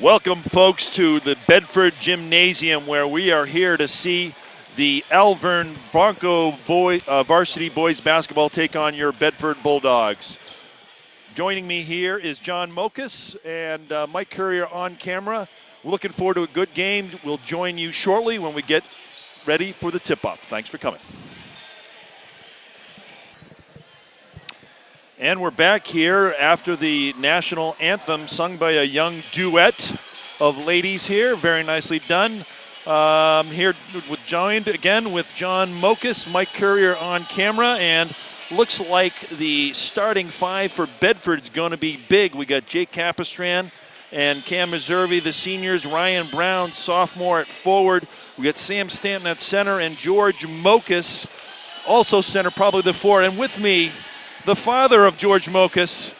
Welcome, folks, to the Bedford Gymnasium, where we are here to see the Alvirne Varsity Boys Basketball take on your Bedford Bulldogs. Joining me here is John Mokas and Mike Courier on camera. We're looking forward to a good game. We'll join you shortly when we get ready for the tip-off. Thanks for coming. And we're back here after the national anthem sung by a young duet of ladies here. Very nicely done. Here joined again with John Mokas, Mike Courier on camera, and looks like the starting five for Bedford's going to be big. We got Jake Capistran and Cam Meservey, the seniors, Ryan Brown, sophomore at forward. We got Sam Stanton at center and George Mokas, also center, probably the four. And with me, the father of George Mokas.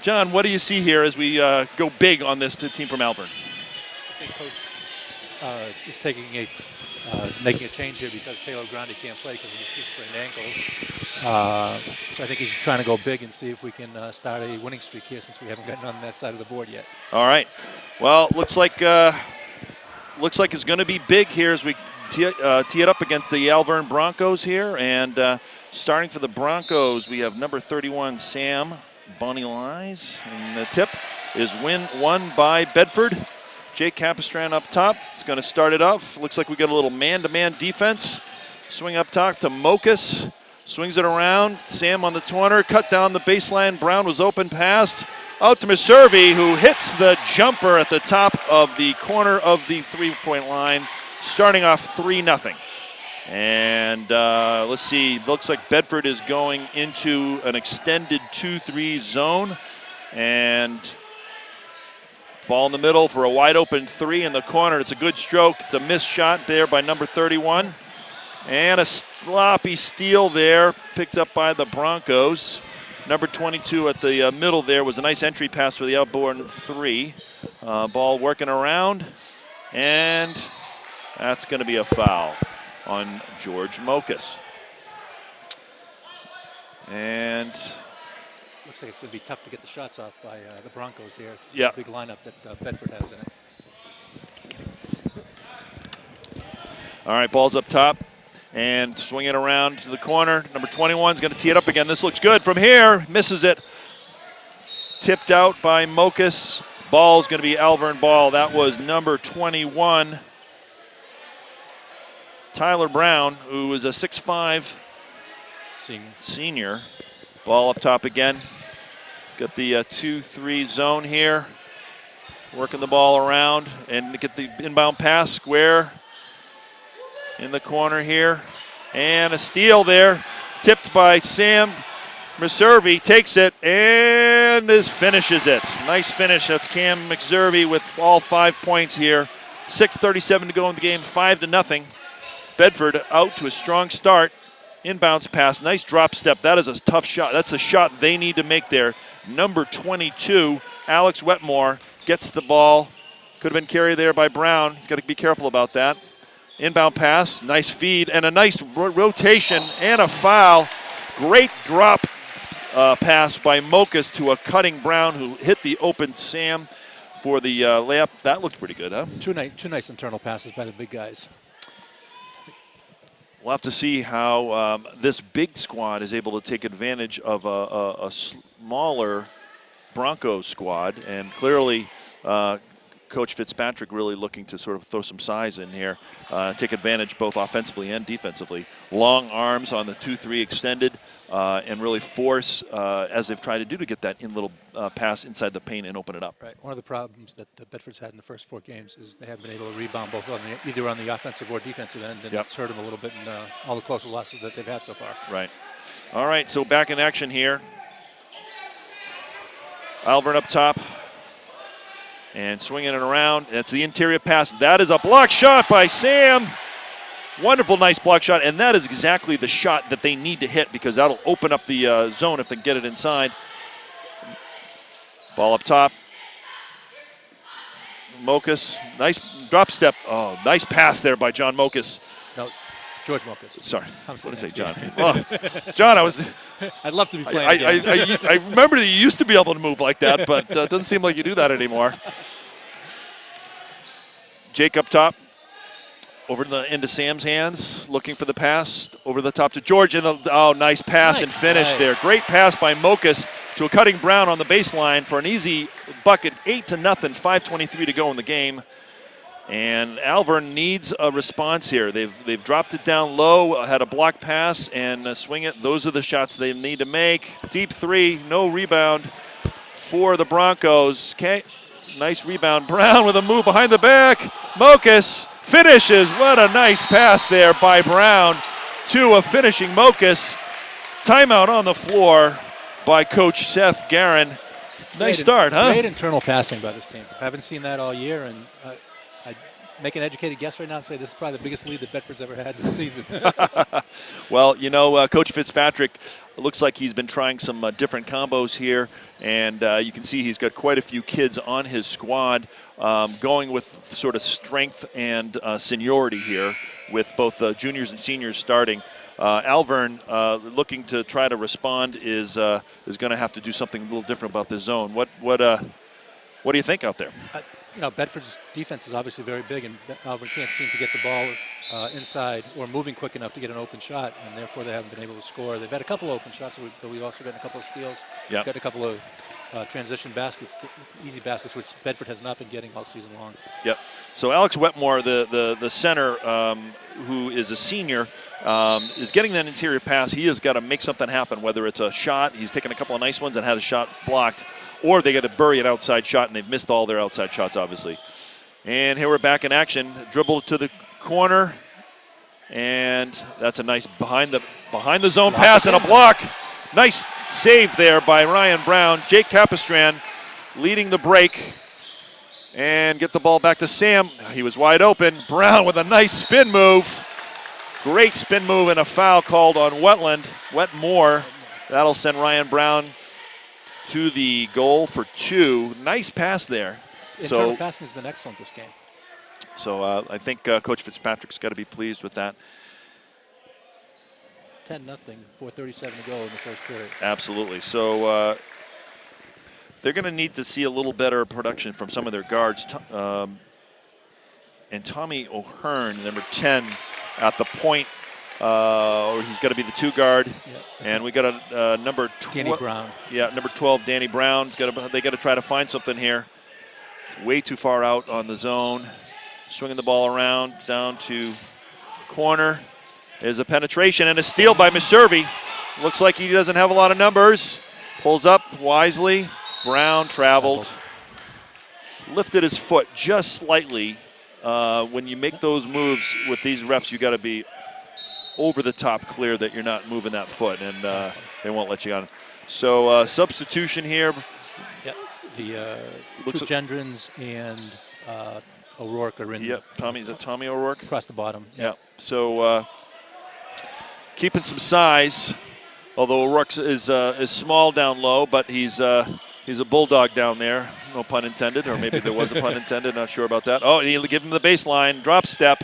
John, what do you see here as we go big on this team from Alvirne? I think Coach is making a change here because Taylor Grande can't play because of his two sprained ankles. So I think he's trying to go big and see if we can start a winning streak here since we haven't gotten on that side of the board yet. All right. Well, looks like it's going to be big here as we tee it up against the Alvirne Broncos here. And starting for the Broncos, we have number 31, Sam Bonnie Lies. And the tip is won by Bedford. Jake Capistran up top. He's going to start it off. Looks like we got a little man-to-man defense. Swing up top to Mokas. Swings it around. Sam on the corner. Cut down the baseline. Brown was open. Passed out to Meservey, who hits the jumper at the top of the corner of the three-point line, starting off 3-0. And let's see. Looks like Bedford is going into an extended 2-3 zone. And ball in the middle for a wide open three in the corner. It's a good stroke. It's a missed shot there by number 31. And a sloppy steal there, picked up by the Broncos. Number 22 at the middle there was a nice entry pass for the outboard three. Ball working around, and that's going to be a foul on George Mokas. And looks like it's going to be tough to get the shots off by the Broncos here. Yeah. Big lineup that Bedford has in it. All right, ball's up top and swing it around to the corner. Number 21 is going to tee it up again. This looks good from here. Misses it. Tipped out by Mokas. Ball's going to be Alvirne ball. That was number 21, Tyler Brown, who is a 6'5" senior. Ball up top again. Got the 2-3 zone here. Working the ball around and get the inbound pass square in the corner here. And a steal there. Tipped by Sam Meservey. Takes it and finishes it. Nice finish. That's Cam Meservey with all 5 points here. 6:37 to go in the game. 5-0. Bedford out to a strong start. Inbounds pass, nice drop step. That is a tough shot. That's a shot they need to make there. Number 22, Alex Wetmore, gets the ball. Could have been carried there by Brown. He's got to be careful about that. Inbound pass, nice feed, and a nice rotation and a foul. Great drop pass by Mokas to a cutting Brown, who hit the open Sam for the layup. That looked pretty good, huh? Two nice internal passes by the big guys. We'll have to see how this big squad is able to take advantage of a smaller Broncos squad. And clearly, Coach Fitzpatrick really looking to sort of throw some size in here, take advantage both offensively and defensively. Long arms on the 2-3 extended, and really force, as they've tried to do, to get that little pass inside the paint and open it up. Right. One of the problems that Bedford's had in the first 4 games is they haven't been able to rebound both either on the offensive or defensive end, and it's hurt them a little bit in all the closest losses that they've had so far. Right. All right, so back in action here. Alvirne up top. And swinging it around. That's the interior pass. That is a block shot by Sam. Wonderful, nice block shot. And that is exactly the shot that they need to hit, because that'll open up the zone if they get it inside. Ball up top. Mokas, nice drop step. Oh, nice pass there by John Mokas. No, George Mokas. Sorry, what did I say, John? Oh, John, I'd love to be playing I remember that you used to be able to move like that, but it doesn't seem like you do that anymore. Jake up top. Into Sam's hands, looking for the pass over the top to George. And nice pass and finish there. Great pass by Mokas to a cutting Brown on the baseline for an easy bucket. 8-0, 5:23 to go in the game. And Alvirne needs a response here. They've dropped it down low, had a block pass, and swing it. Those are the shots they need to make. Deep three, no rebound for the Broncos. Okay, nice rebound. Brown with a move behind the back. Mokas finishes. What a nice pass there by Brown to a finishing Mokas. Timeout on the floor by Coach Seth Guerin. Nice start, huh? Great internal passing by this team. I haven't seen that all year, and I'd make an educated guess right now and say this is probably the biggest lead that Bedford's ever had this season. Well, Coach Fitzpatrick, it looks like he's been trying some different combos here, and you can see he's got quite a few kids on his squad going with sort of strength and seniority here with both juniors and seniors starting. Alvirne, looking to try to respond, is going to have to do something a little different about this zone. What do you think out there? Bedford's defense is obviously very big, and Alvirne can't seem to get the ball inside or moving quick enough to get an open shot, and therefore they haven't been able to score. They've had a couple of open shots, but we've also gotten a couple of steals. Yep. Got a couple of transition baskets, easy baskets, which Bedford has not been getting all season long. Yep. So Alex Wetmore, the center, who is a senior, is getting that interior pass. He has got to make something happen, whether it's a shot. He's taken a couple of nice ones and had a shot blocked, or they got to bury an outside shot, and they've missed all their outside shots, obviously. And here we're back in action. Dribble to the corner, and that's a nice behind the zone pass and a block. Nice save there by Ryan Brown. Jake Capistran leading the break. And get the ball back to Sam. He was wide open. Brown with a nice spin move. Great spin move and a foul called on Wetmore. That'll send Ryan Brown to the goal for 2. Nice pass there. Internal passing has been excellent this game. So I think Coach Fitzpatrick's got to be pleased with that. 10-0, 4:37 to go in the first period. Absolutely. So they're going to need to see a little better production from some of their guards. And Tommy O'Hearn, number 10, at the point, or he's got to be the 2 guard. Yep. And we got a number 12. Danny Brown. Yeah, number 12, Danny Brown. They got to try to find something here. It's way too far out on the zone. Swinging the ball around down to corner. There's a penetration and a steal by Meservey. Looks like he doesn't have a lot of numbers. Pulls up wisely. Brown traveled. Lifted his foot just slightly. When you make those moves with these refs, you got to be over the top clear that you're not moving that foot, and they won't let you on. So substitution here. Yep. The two Gendrons and O'Rourke are in. Yep. Tommy O'Rourke across the bottom. Yep. So keeping some size, although O'Rourke is small down low, but he's a bulldog down there. No pun intended, or maybe there was a pun intended. Not sure about that. Oh, and he'll give him the baseline drop step.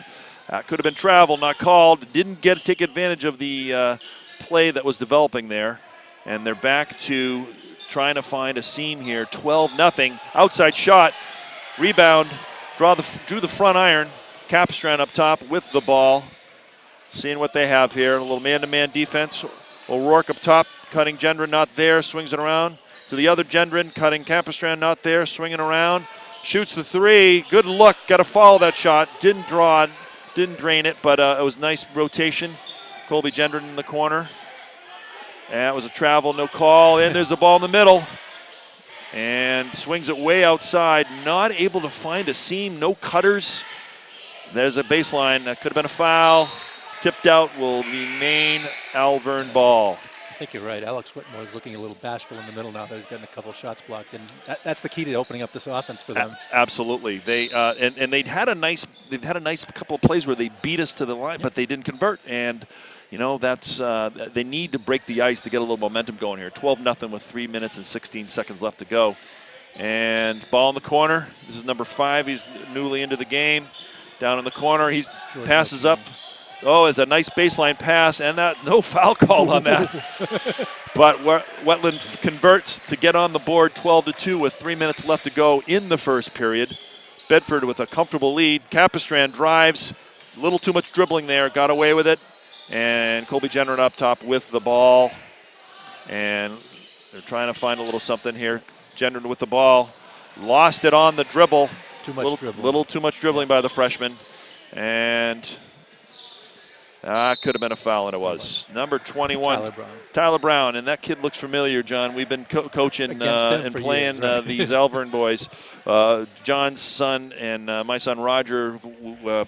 Could have been travel, not called. Didn't take advantage of the play that was developing there. And they're back to trying to find a seam here. 12-0. Outside shot. Rebound. Drew the front iron. Capistran up top with the ball. Seeing what they have here. A little man-to-man defense. O'Rourke up top. Cutting Gendron, not there. Swings it around to the other Gendron. Cutting Capistran, not there. Swinging around. Shoots the 3. Good look. Got to follow that shot. Didn't draw it. Didn't drain it, but it was nice rotation. Colby Gendron in the corner. And it was a travel, no call. And there's the ball in the middle. And swings it way outside. Not able to find a seam, no cutters. There's a baseline. That could have been a foul. Tipped out, will remain Alvirne ball. I think you're right. Alex Whitmore is looking a little bashful in the middle now that he's gotten a couple shots blocked, and that's the key to opening up this offense for them. Absolutely. They and they've had a nice couple of plays where they beat us to the line, but they didn't convert. And that's they need to break the ice to get a little momentum going here. 12-0 with 3 minutes and 16 seconds left to go. And ball in the corner. This is number 5. He's newly into the game. Down in the corner, he passes up. Oh, it's a nice baseline pass, and no foul called on that. But Wetland converts to get on the board 12-2 with 3 minutes left to go in the first period. Bedford with a comfortable lead. Capistran drives, a little too much dribbling there, got away with it. And Colby Jenner up top with the ball. And they're trying to find a little something here. Jenner with the ball. Lost it on the dribble. Too much dribbling. Little too much dribbling by the freshman. And could have been a foul, and it was. Number 21, Tyler Brown. And that kid looks familiar, John. We've been coaching and playing years, right? These Alvirne boys. John's son and my son Roger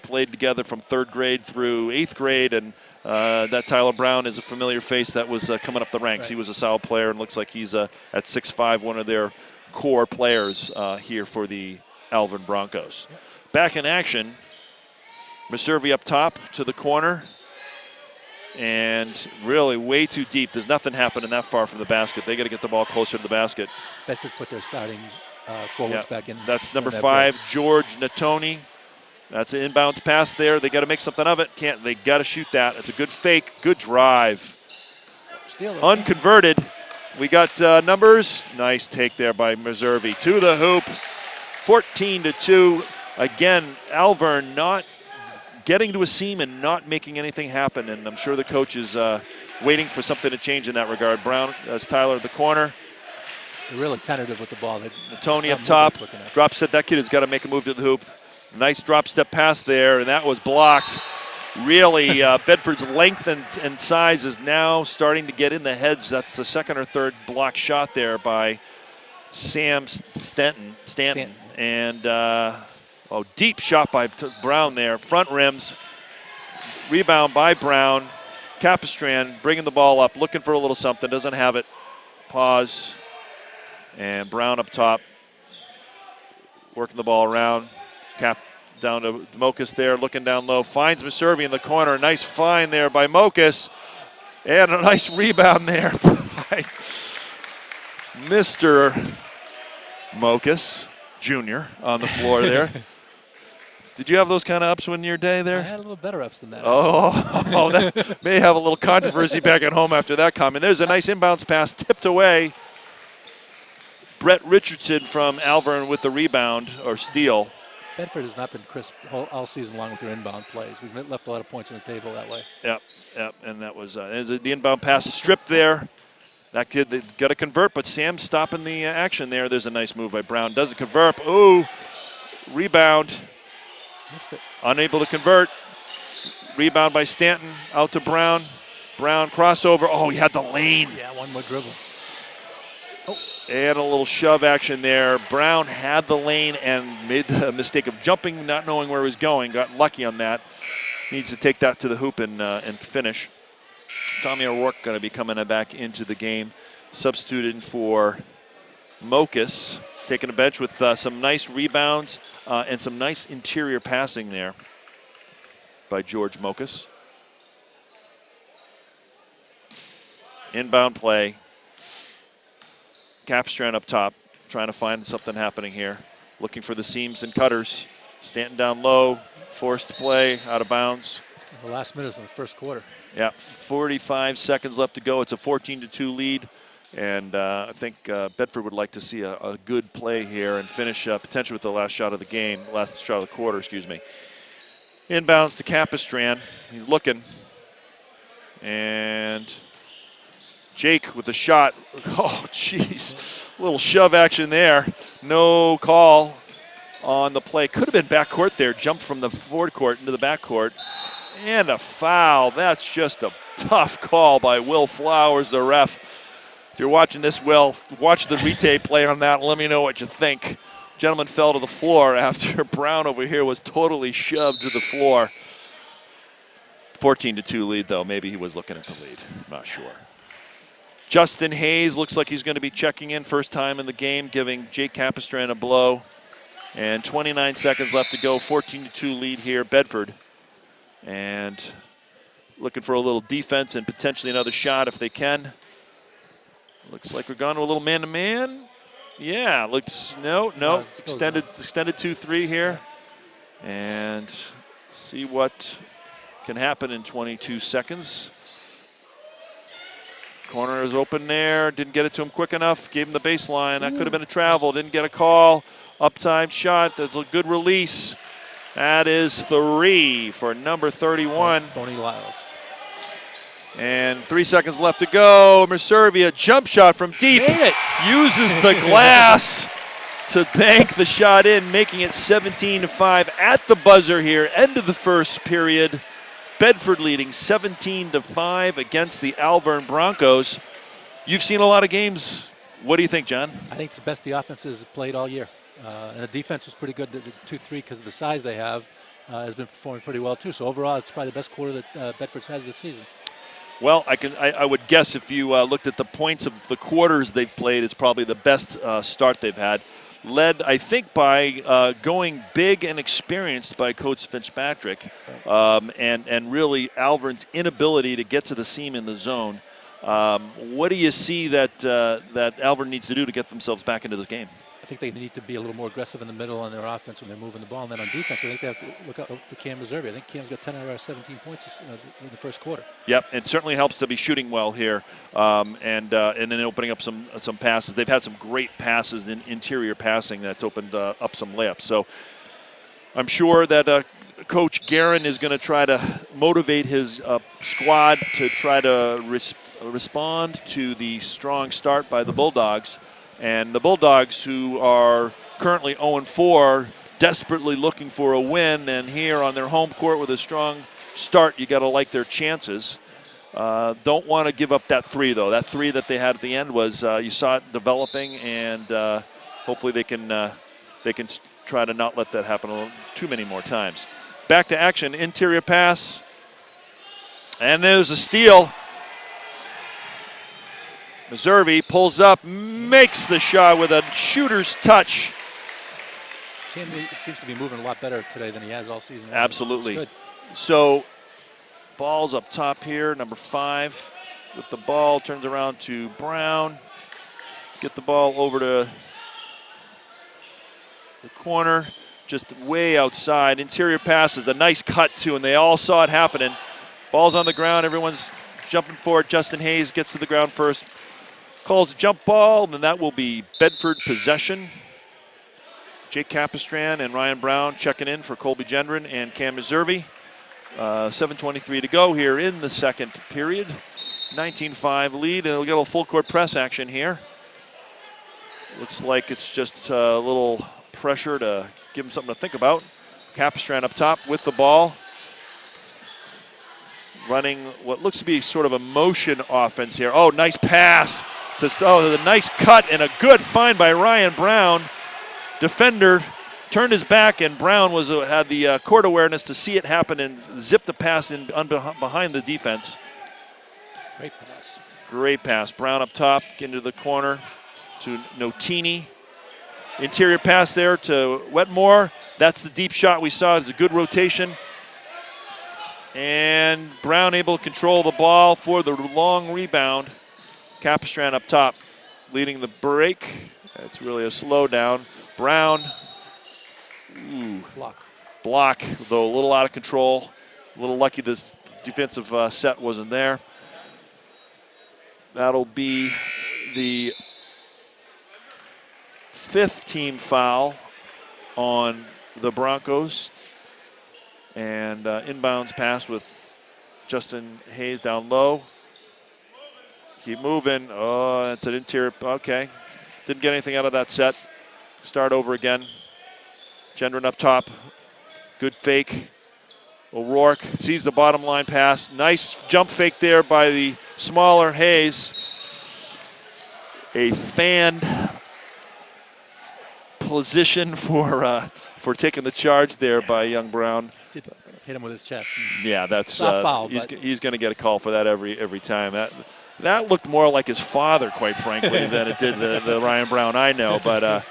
played together from 3rd grade through 8th grade, and that Tyler Brown is a familiar face that was coming up the ranks. Right. He was a solid player, and looks like he's at 6'5", one of their core players here for the Alvirne Broncos. Yep. Back in action, Meservey up top to the corner. And really way too deep. There's nothing happening that far from the basket. They got to get the ball closer to the basket. Bedford put their starting forwards back in. That's number 5, George Natoni. That's an inbounds pass there. They got to make something of it. They got to shoot that. It's a good fake, good drive. Unconverted. We got numbers. Nice take there by Meservey. To the hoop. 14-2. Again, Alvirne not getting to a seam and not making anything happen, and I'm sure the coach is waiting for something to change in that regard. Brown, as Tyler at the corner. They're really tentative with the ball. Tony up top, drop set. That kid has got to make a move to the hoop. Nice drop step pass there, and that was blocked. Really, Bedford's length and size is now starting to get in the heads. That's the 2nd or 3rd block shot there by Sam Stanton. And deep shot by Brown there. Front rims. Rebound by Brown. Capistran bringing the ball up, looking for a little something. Doesn't have it. Pause. And Brown up top. Working the ball around. Cap down to Mokus there, looking down low. Finds Meservey in the corner. Nice find there by Mokus. And a nice rebound there by Mr. Mokus Jr. on the floor there. Did you have those kind of ups in your day there? I had a little better ups than that. That may have a little controversy back at home after that comment. There's a nice inbounds pass tipped away. Brett Richardson from Alvirne with the rebound or steal. Bedford has not been crisp all season long with their inbound plays. We've left a lot of points on the table that way. Yep. And that was the inbound pass stripped there. That kid, they got to convert, but Sam's stopping the action there. There's a nice move by Brown. Doesn't convert. Ooh, rebound. Missed it. Unable to convert. Rebound by Stanton. Out to Brown. Brown crossover. Oh, he had the lane. Yeah, one more dribble. Oh. And a little shove action there. Brown had the lane and made the mistake of jumping, not knowing where he was going. Got lucky on that. Needs to take that to the hoop and finish. Tommy O'Rourke going to be coming back into the game. Substituted for Mokus. Taking a bench with some nice rebounds and some nice interior passing there by George Mokus. Inbound play. Capistran up top, trying to find something happening here. Looking for the seams and cutters. Stanton down low, forced to play, out of bounds. The last minutes of the first quarter. Yeah, 45 seconds left to go. It's a 14-2 lead. And I think Bedford would like to see a good play here and finish potentially with the last shot of the game, last shot of the quarter, excuse me. Inbounds to Capistran. He's looking. And Jake with the shot. Oh, jeez. Little shove action there. No call on the play. Could have been backcourt there. Jumped from the forward court into the backcourt. And a foul. That's just a tough call by Will Flowers, the ref. If you're watching this, Will, watch the replay on that and let me know what you think. Gentleman fell to the floor after Brown over here was totally shoved to the floor. 14-2 lead, though. Maybe he was looking at the lead. I'm not sure. Justin Hayes looks like he's going to be checking in first time in the game, giving Jake Capistran a blow. And 29 seconds left to go. 14-2 lead here, Bedford. And looking for a little defense and potentially another shot if they can. Looks like we're going to a little man-to-man. Yeah, looks, no, extended 2-3 here. And see what can happen in 22 seconds. Corner is open there, didn't get it to him quick enough, gave him the baseline. That could have been a travel, didn't get a call Up-time shot. That's a good release. That is 3 for number 31. Boney Lyles. And 3 seconds left to go. Mercervia, jump shot from deep. Made it. Uses the glass to bank the shot in, making it 17-5 at the buzzer here. End of the first period. Bedford leading 17-5 against the Alvirne Broncos. You've seen a lot of games. What do you think, John? I think it's the best the offense has played all year. And the defense was pretty good. The 2-3, because of the size they have, has been performing pretty well too. So overall, it's probably the best quarter that Bedford's had this season. Well, I would guess if you looked at the points of the quarters they've played, it's probably the best start they've had. Led, I think, by going big and experienced by Coach Fitzpatrick, and really Alvirne's inability to get to the seam in the zone. What do you see that Alvirne needs to do to get themselves back into this game? I think they need to be a little more aggressive in the middle on their offense when they're moving the ball. And then on defense, I think they have to look out for Cam Mercervia. I think Cam's got 10 out of 17 points in the first quarter. Yep, it certainly helps to be shooting well here, and then opening up some passes. They've had some great passes in interior passing that's opened up some layups. So I'm sure that Coach Guerin is going to try to motivate his squad to try to respond to the strong start by the Bulldogs. And the Bulldogs, who are currently 0-4, desperately looking for a win, and here on their home court with a strong start, you got to like their chances. Don't want to give up that 3, though. That 3 that they had at the end was you saw it developing, and hopefully they can try to not let that happen too many more times. Back to action, interior pass, and there's a steal. Mercervia pulls up, makes the shot with a shooter's touch. Cam seems to be moving a lot better today than he has all season long. Absolutely. Good. So, ball's up top here, number 5 with the ball, turns around to Brown. Get the ball over to the corner, just way outside. Interior passes, a nice cut too, and they all saw it happening. Ball's on the ground, everyone's jumping for it. Justin Hayes gets to the ground first. Calls a jump ball, and that will be Bedford possession. Jake Capistran and Ryan Brown checking in for Colby Gendron and Cam Mercervia. 7:23 to go here in the second period. 19-5 lead, and we'll get a full court press action here. Looks like it's just a little pressure to give him something to think about. Capistran up top with the ball. Running what looks to be sort of a motion offense here. Oh, nice pass. The nice cut and a good find by Ryan Brown. Defender turned his back, and Brown had the court awareness to see it happen and zip the pass in behind the defense. Great pass. Great pass. Brown up top, into the corner to Notini. Interior pass there to Wetmore. That's the deep shot we saw. It's a good rotation. And Brown able to control the ball for the long rebound. Capistran up top, leading the break. It's really a slowdown. Brown, block, though a little out of control. A little lucky this defensive set wasn't there. That'll be the 5th team foul on the Broncos. And inbounds pass with Justin Hayes down low. Keep moving. Oh, that's an interior. Okay. Didn't get anything out of that set. Start over again. Gendron up top. Good fake. O'Rourke sees the bottom line pass. Nice jump fake there by the smaller Hayes. A fanned position for taking the charge there by young Brown. Did hit him with his chest. Yeah, that's foul, he's going to get a call for that every time. That looked more like his father, quite frankly, than it did the Ryan Brown I know. But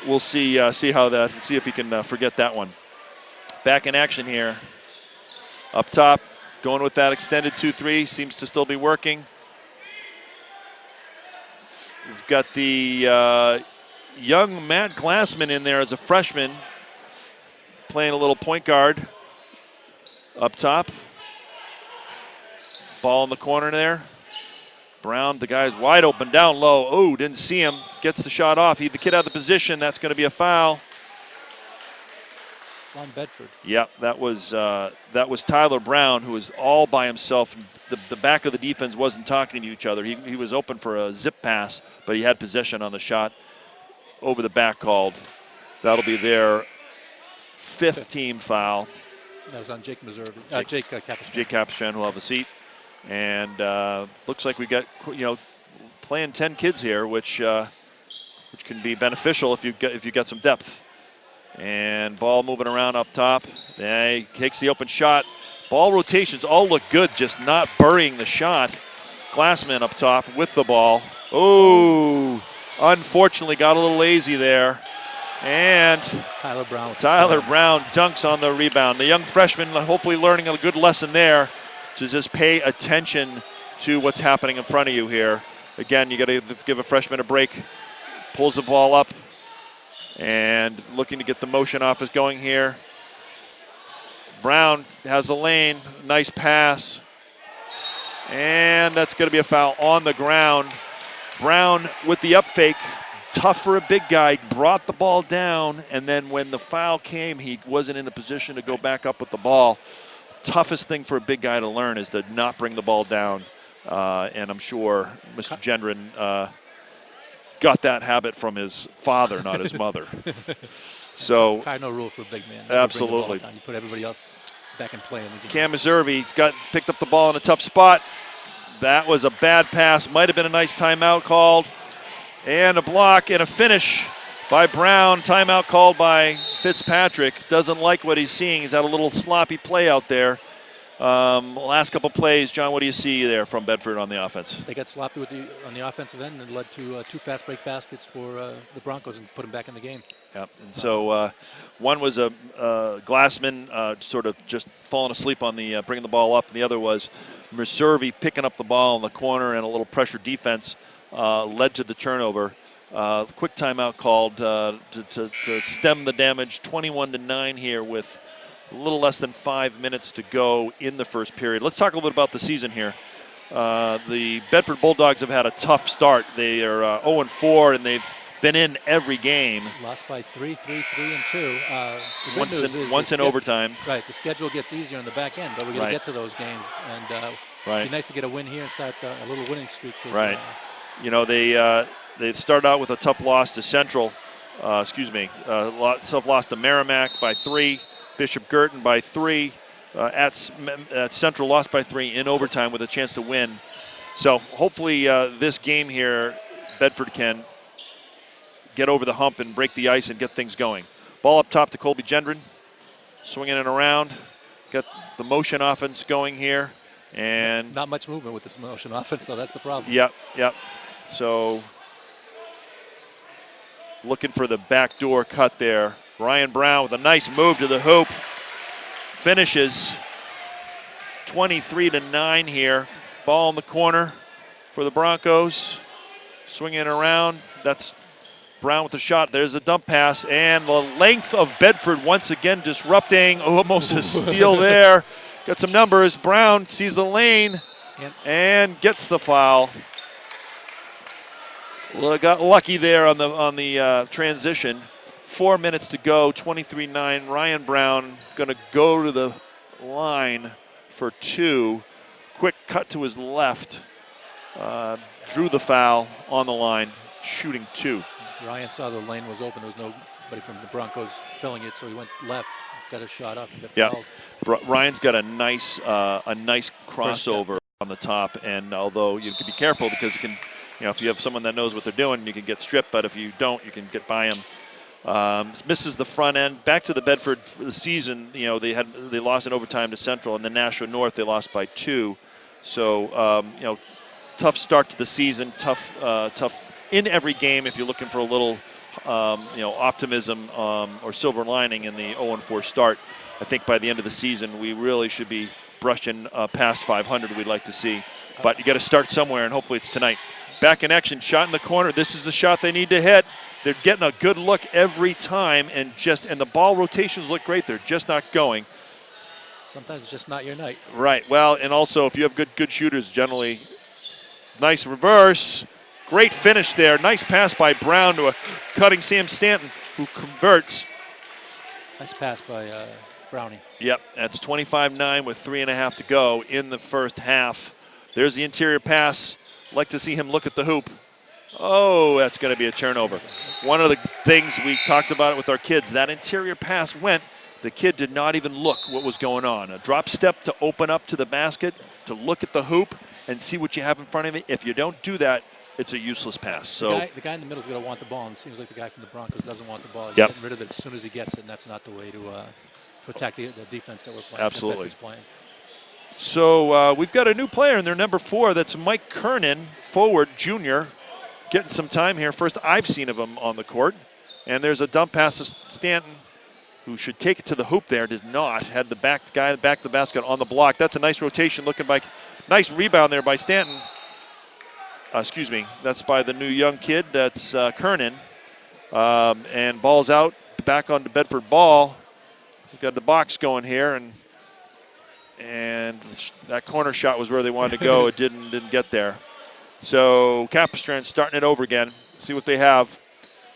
we'll see if he can forget that one. Back in action here. Up top, going with that extended 2-3, seems to still be working. We've got the young Matt Glassman in there as a freshman, playing a little point guard up top. Ball in the corner there. Brown, the guy's wide open, down low. Oh, didn't see him. Gets the shot off. The kid out of the position. That's going to be a foul. It's on Bedford. Yep, that was Tyler Brown, who was all by himself. The back of the defense wasn't talking to each other. He was open for a zip pass, but he had possession on the shot. Over the back called. That'll be their fifth team foul. That was on Jake Capistrano. Jake Capistrano will have a seat. And looks like we got, playing 10 kids here, which can be beneficial if you got some depth. And ball moving around up top. He takes the open shot. Ball rotations all look good, just not burying the shot. Glassman up top with the ball. Oh, unfortunately got a little lazy there. And Tyler Brown dunks on the rebound. The young freshman hopefully learning a good lesson there to just pay attention to what's happening in front of you here. Again, you got to give a freshman a break. Pulls the ball up and looking to get the motion office going here. Brown has the lane, nice pass. And that's going to be a foul on the ground. Brown with the up fake, tough for a big guy, brought the ball down, and then when the foul came, he wasn't in a position to go back up with the ball. Toughest thing for a big guy to learn is to not bring the ball down, and I'm sure Mr. Gendron got that habit from his father, not his mother. So no rule for a big man. Absolutely. You put everybody else back in play. Cam Meservey's picked up the ball in a tough spot. That was a bad pass. Might have been a nice timeout called. And a block and a finish by Brown. Timeout called by Fitzpatrick. Doesn't like what he's seeing. He's had a little sloppy play out there. Last couple plays, John, what do you see there from Bedford on the offense? They got sloppy on the offensive end and led to 2 fast break baskets for the Broncos and put them back in the game. Yep, and so one was a Glassman sort of just falling asleep on the bringing the ball up, and the other was Meservey picking up the ball in the corner, and a little pressure defense led to the turnover. Quick timeout called to stem the damage. 21-9 here with a little less than 5 minutes to go in the first period. Let's talk a little bit about the season here. The Bedford Bulldogs have had a tough start. They are 0-4, and they've been in every game. Lost by 3, and 2. Once in overtime. Right, the schedule gets easier on the back end, but we're going to get to those games. And it'd be nice to get a win here and start a little winning streak. Right. They started out with a tough loss to Central. Tough loss to Merrimack by 3. Bishop Girton by 3. At Central lost by 3 in overtime with a chance to win. So hopefully this game here, Bedford can get over the hump and break the ice and get things going. Ball up top to Colby Gendron. Swinging it around. Got the motion offense going here. And not much movement with this motion offense, though. That's the problem. Yep. So looking for the backdoor cut there. Ryan Brown with a nice move to the hoop. Finishes 23-9 here. Ball in the corner for the Broncos. Swinging it around. That's Brown with the shot. There's a dump pass. And the length of Bedford once again disrupting. Almost a steal there. Got some numbers. Brown sees the lane and gets the foul. Well, got lucky there on the transition. 4 minutes to go, 23-9. Ryan Brown going to go to the line for 2. Quick cut to his left. Drew the foul on the line, shooting 2. Ryan saw the lane was open. There was nobody from the Broncos filling it, so he went left, got a shot off and got fouled. Ryan's got a nice crossover on the top, and although you can be careful because it can, if you have someone that knows what they're doing, you can get stripped, but if you don't, you can get by him. Misses the front end. Back to the Bedford for the season. They lost in overtime to Central, and the National North they lost by 2. So tough start to the season. Tough in every game. If you're looking for a little optimism or silver lining in the 0-4 start, I think by the end of the season we really should be brushing past 500. We'd like to see, but you got to start somewhere, and hopefully it's tonight. Back in action, shot in the corner. This is the shot they need to hit. They're getting a good look every time, and the ball rotations look great. They're just not going. Sometimes it's just not your night. Right. Well, and also if you have good shooters, generally Nice reverse. Great finish there. Nice pass by Brown to a cutting Sam Stanton, who converts. Nice pass by Brownie. Yep, that's 25-9 with 3.5 to go in the first half. There's the interior pass. Like to see him look at the hoop. Oh, that's going to be a turnover. One of the things we talked about with our kids, that interior pass went. The kid did not even look what was going on. A drop step to open up to the basket, to look at the hoop and see what you have in front of it. If you don't do that, it's a useless pass. So the guy in the middle is going to want the ball, and it seems like the guy from the Broncos doesn't want the ball. He's Yep. getting rid of it as soon as he gets it, and that's not the way to attack the defense that we're playing. Absolutely. That playing. So we've got a new player in there, number 4. That's Mike Kernan, forward, junior, getting some time here. First I've seen of him on the court. And there's a dump pass to Stanton, who should take it to the hoop there. Does not. Had the guy back the basket on the block. That's a nice rotation looking by. Nice rebound there by Stanton. Excuse me. That's by the new young kid. That's Kernan. And ball's out. Back onto Bedford ball. We've got the box going here. And that corner shot was where they wanted to go. It didn't get there. So Capistran starting it over again. See what they have.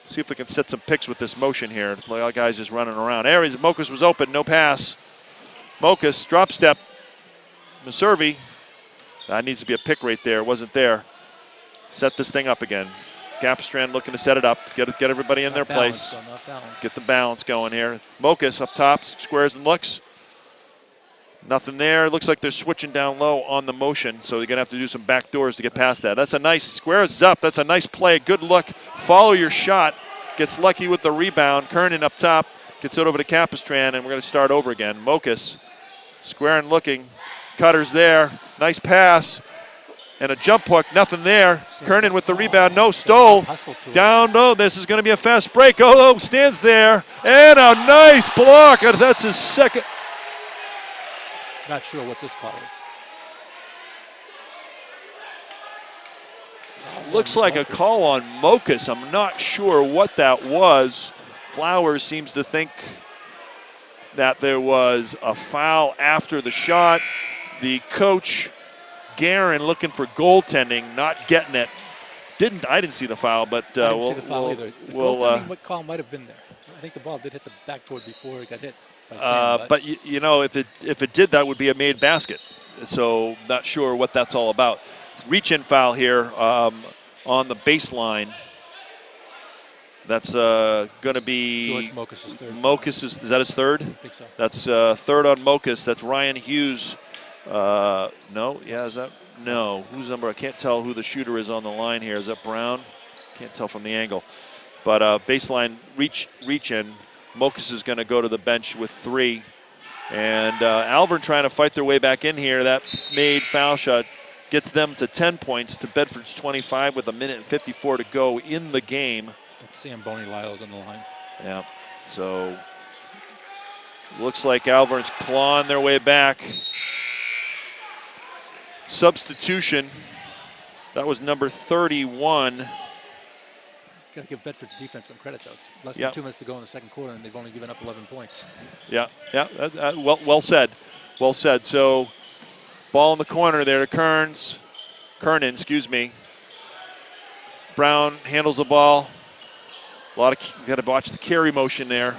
See if we can set some picks with this motion here. A lot of guys just running around. Aries, Mokus was open, no pass. Mokus, drop step. Meservy. That needs to be a pick right there. Wasn't there. Set this thing up again. Capistran looking to set it up. Get everybody in their place. Get the balance going here. Mokus up top, squares and looks. Nothing there. Looks like they're switching down low on the motion, so you're going to have to do some back doors to get past that. That's a nice, squares up. That's a nice play. Good look. Follow your shot. Gets lucky with the rebound. Kernan up top. Gets it over to Capistran, and we're going to start over again. Mokus square and looking. Cutter's there. Nice pass. And a jump hook. Nothing there. Kernan with the rebound. No, stole. Down low. This is going to be a fast break. Oh, stands there. And a nice block. That's his second. Not sure what this call is. Looks like a call on Mokus. I'm not sure what that was. Flowers seems to think that there was a foul after the shot. The coach, Guerin, looking for goaltending, not getting it. I didn't see the foul, but I didn't see the foul either. The goaltending call might have been there. I think the ball did hit the backboard before it got hit. But you know, if it did, that would be a made basket. So not sure what that's all about. Reach-in foul here on the baseline. That's going to be George Mokus' third. Mokus is that his third? I think so. That's third on Mokus. That's Ryan Hughes. No, yeah, is that no? Who's number? I can't tell who the shooter is on the line here. Is that Brown? Can't tell from the angle. But baseline reach-in. Mokus is going to go to the bench with 3. And Alvirne trying to fight their way back in here. That made foul shot gets them to 10 points to Bedford's 25 with 1:54 to go in the game. That's Sam Boney Lyles on the line. Yeah, so looks like Alvirne's clawing their way back. Substitution. That was number 31. Got to give Bedford's defense some credit, though. It's less than 2 minutes to go in the second quarter, and they've only given up 11 points. Yeah. Well said. Well said. So, ball in the corner there to Kernan, excuse me. Brown handles the ball. Got to watch the carry motion there,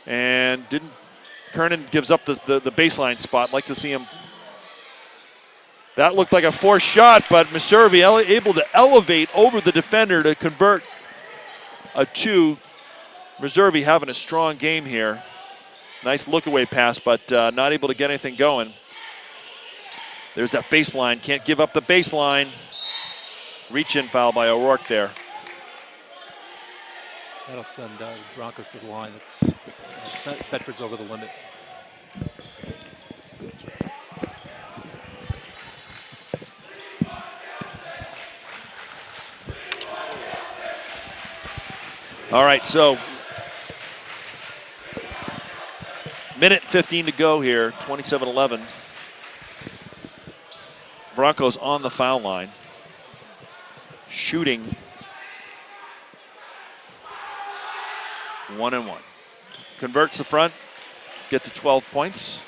and Kernan gives up the baseline spot. Like to see him. That looked like a forced shot, but Meservy able to elevate over the defender to convert a 2. Meservy having a strong game here. Nice look-away pass, but not able to get anything going. There's that baseline. Can't give up the baseline. Reach-in foul by O'Rourke there. That'll send the Broncos to the line. Bedford's over the limit. All right, so minute 15 to go here, 27-11. Broncos on the foul line. Shooting 1-1. Converts the front, get to 12 points.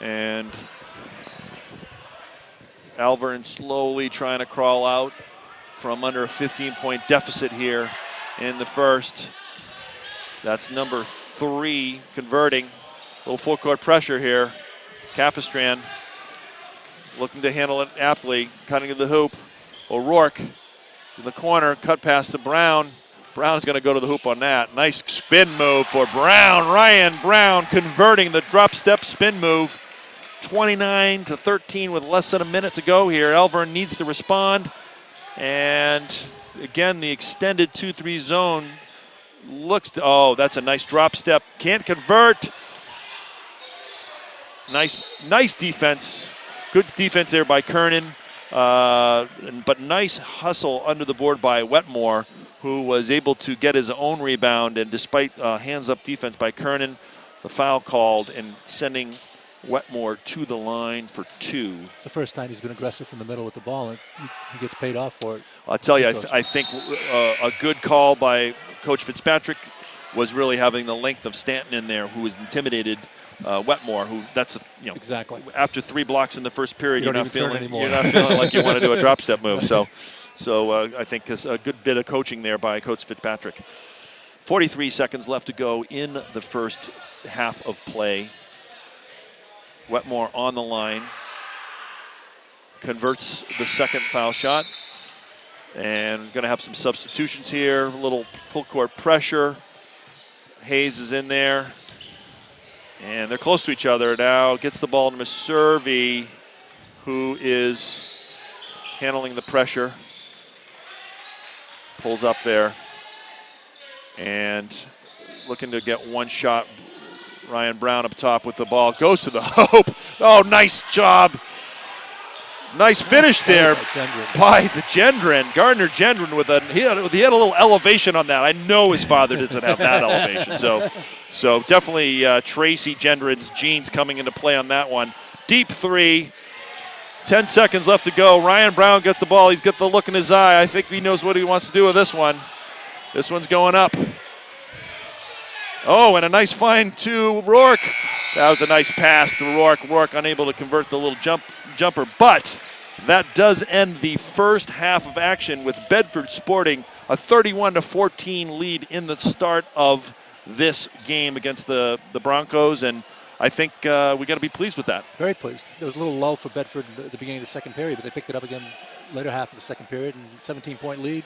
And Alvirne slowly trying to crawl out from under a 15-point deficit here in the first. That's number 3 converting. A little full court pressure here. Capistran looking to handle it aptly, cutting to the hoop. O'Rourke in the corner, cut pass to Brown. Brown's going to go to the hoop on that. Nice spin move for Brown. Ryan Brown converting the drop step spin move. 29-13 with less than a minute to go here. Alvirne needs to respond. And again, the extended 2-3 zone looks to, oh, that's a nice drop step. Can't convert. Nice defense. Good defense there by Kernan. But nice hustle under the board by Wetmore, who was able to get his own rebound. And despite hands-up defense by Kernan, the foul called and sending Wetmore to the line for 2. It's the first time he's been aggressive from the middle with the ball, and he gets paid off for it. I'll tell you, I think a good call by Coach Fitzpatrick was really having the length of Stanton in there, who was intimidated Wetmore, who exactly. After 3 blocks in the first period, you're not feeling like you want to do a drop step move. So I think it's a good bit of coaching there by Coach Fitzpatrick. 43 seconds left to go in the first half of play. Wetmore on the line, converts the second foul shot, and going to have some substitutions here. A little full court pressure. Hayes is in there, and they're close to each other now. Gets the ball to Meservey, who is handling the pressure. Pulls up there, and looking to get one shot. Ryan Brown up top with the ball, goes to the hoop. Oh, nice job. Nice finish there by the Gendron. Gardner Gendron with he had a little elevation on that. I know his father doesn't have that elevation. So definitely Tracy Gendron's genes coming into play on that one. Deep 3. 10 seconds left to go. Ryan Brown gets the ball. He's got the look in his eye. I think he knows what he wants to do with this one. This one's going up. Oh, and a nice find to Rourke. That was a nice pass to Rourke. Rourke unable to convert the little jumper, but that does end the first half of action with Bedford sporting a 31-14 lead in the start of this game against the Broncos, and I think we got to be pleased with that. Very pleased. There was a little lull for Bedford at the beginning of the second period, but they picked it up again later half of the second period, and 17-point lead.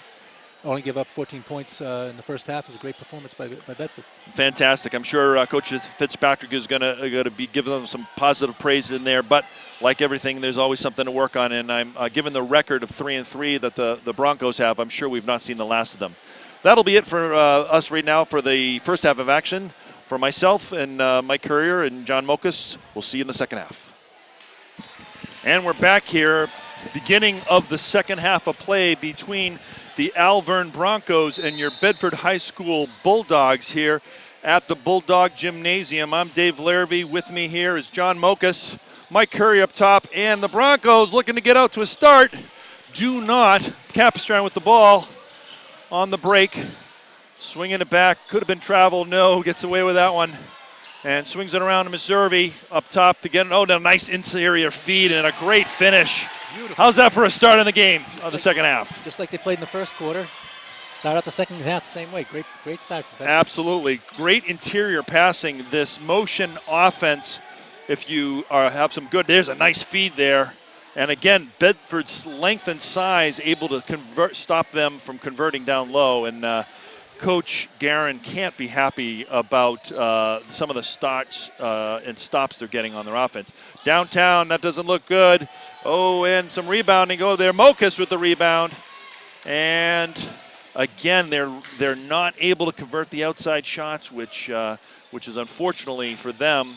Only give up 14 points in the first half is a great performance by Bedford. Fantastic. I'm sure Coach Fitzpatrick is going to be giving them some positive praise in there. But like everything, there's always something to work on. And I'm given the record of 3-3 that the Broncos have, I'm sure we've not seen the last of them. That'll be it for us right now for the first half of action. For myself and Mike Courier and John Mokas, we'll see you in the second half. And we're back here, beginning of the second half of play between the Alvirne Broncos and your Bedford High School Bulldogs here at the Bulldog Gymnasium. I'm Dave Larrabee. With me here is John Mokas, Mike Curry up top, and the Broncos looking to get out to a start. Do not. Capistran with the ball on the break. Swinging it back. Could have been travel. No, gets away with that one. And swings it around to Meservey up top to get a nice interior feed and a great finish. Beautiful. How's that for a start in the game of the second half? Just like they played in the first quarter. Start out the second half the same way. Great start for Bedford. Absolutely. Great interior passing. This motion offense, if you have some good, there's a nice feed there. And again, Bedford's length and size able to stop them from converting down low. And Coach Guerin can't be happy about some of the starts and stops they're getting on their offense. Downtown, that doesn't look good. Oh, and some rebounding. Oh, there, Mokas with the rebound. And again, they're not able to convert the outside shots, which is unfortunately for them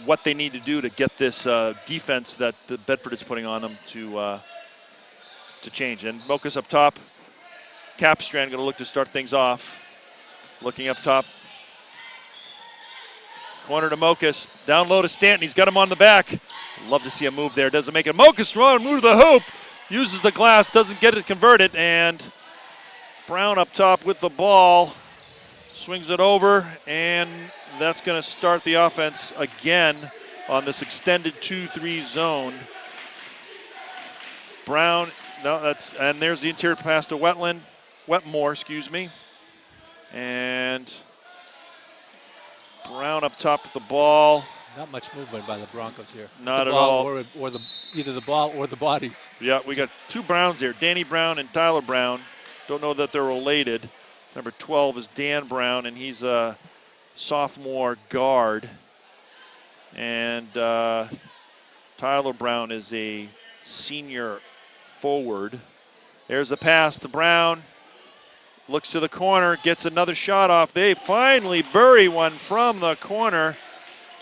what they need to do to get this defense that the Bedford is putting on them to change. And Mokas up top. Capistran going to look to start things off. Looking up top. Corner to Mokas. Down low to Stanton. He's got him on the back. Love to see a move there. Doesn't make it. Mokas run, move to the hoop. Uses the glass. Doesn't get it converted. And Brown up top with the ball. Swings it over. And that's going to start the offense again on this extended 2-3 zone. Brown, no, and there's the interior pass to Wetmore, excuse me. And Brown up top with the ball. Not much movement by the Broncos here. Not at all. Or either the ball or the bodies. Yeah, we got two Browns there, Danny Brown and Tyler Brown. Don't know that they're related. Number 12 is Dan Brown, and he's a sophomore guard. And Tyler Brown is a senior forward. There's a pass to Brown. Looks to the corner, gets another shot off. They finally bury one from the corner.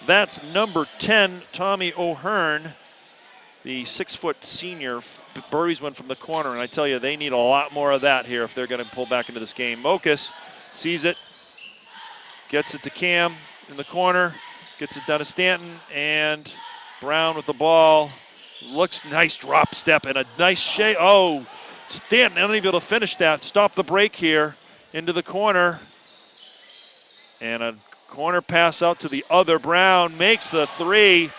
That's number 10, Tommy O'Hearn, the 6-foot senior, buries one from the corner. And I tell you, they need a lot more of that here if they're going to pull back into this game. Mokas sees it, gets it to Cam in the corner, gets it down to Stanton, and Brown with the ball. Looks nice drop step and a nice shake. Oh, Stanton unable to finish that. Stop the break here into the corner. And a corner pass out to the other. Brown makes the three.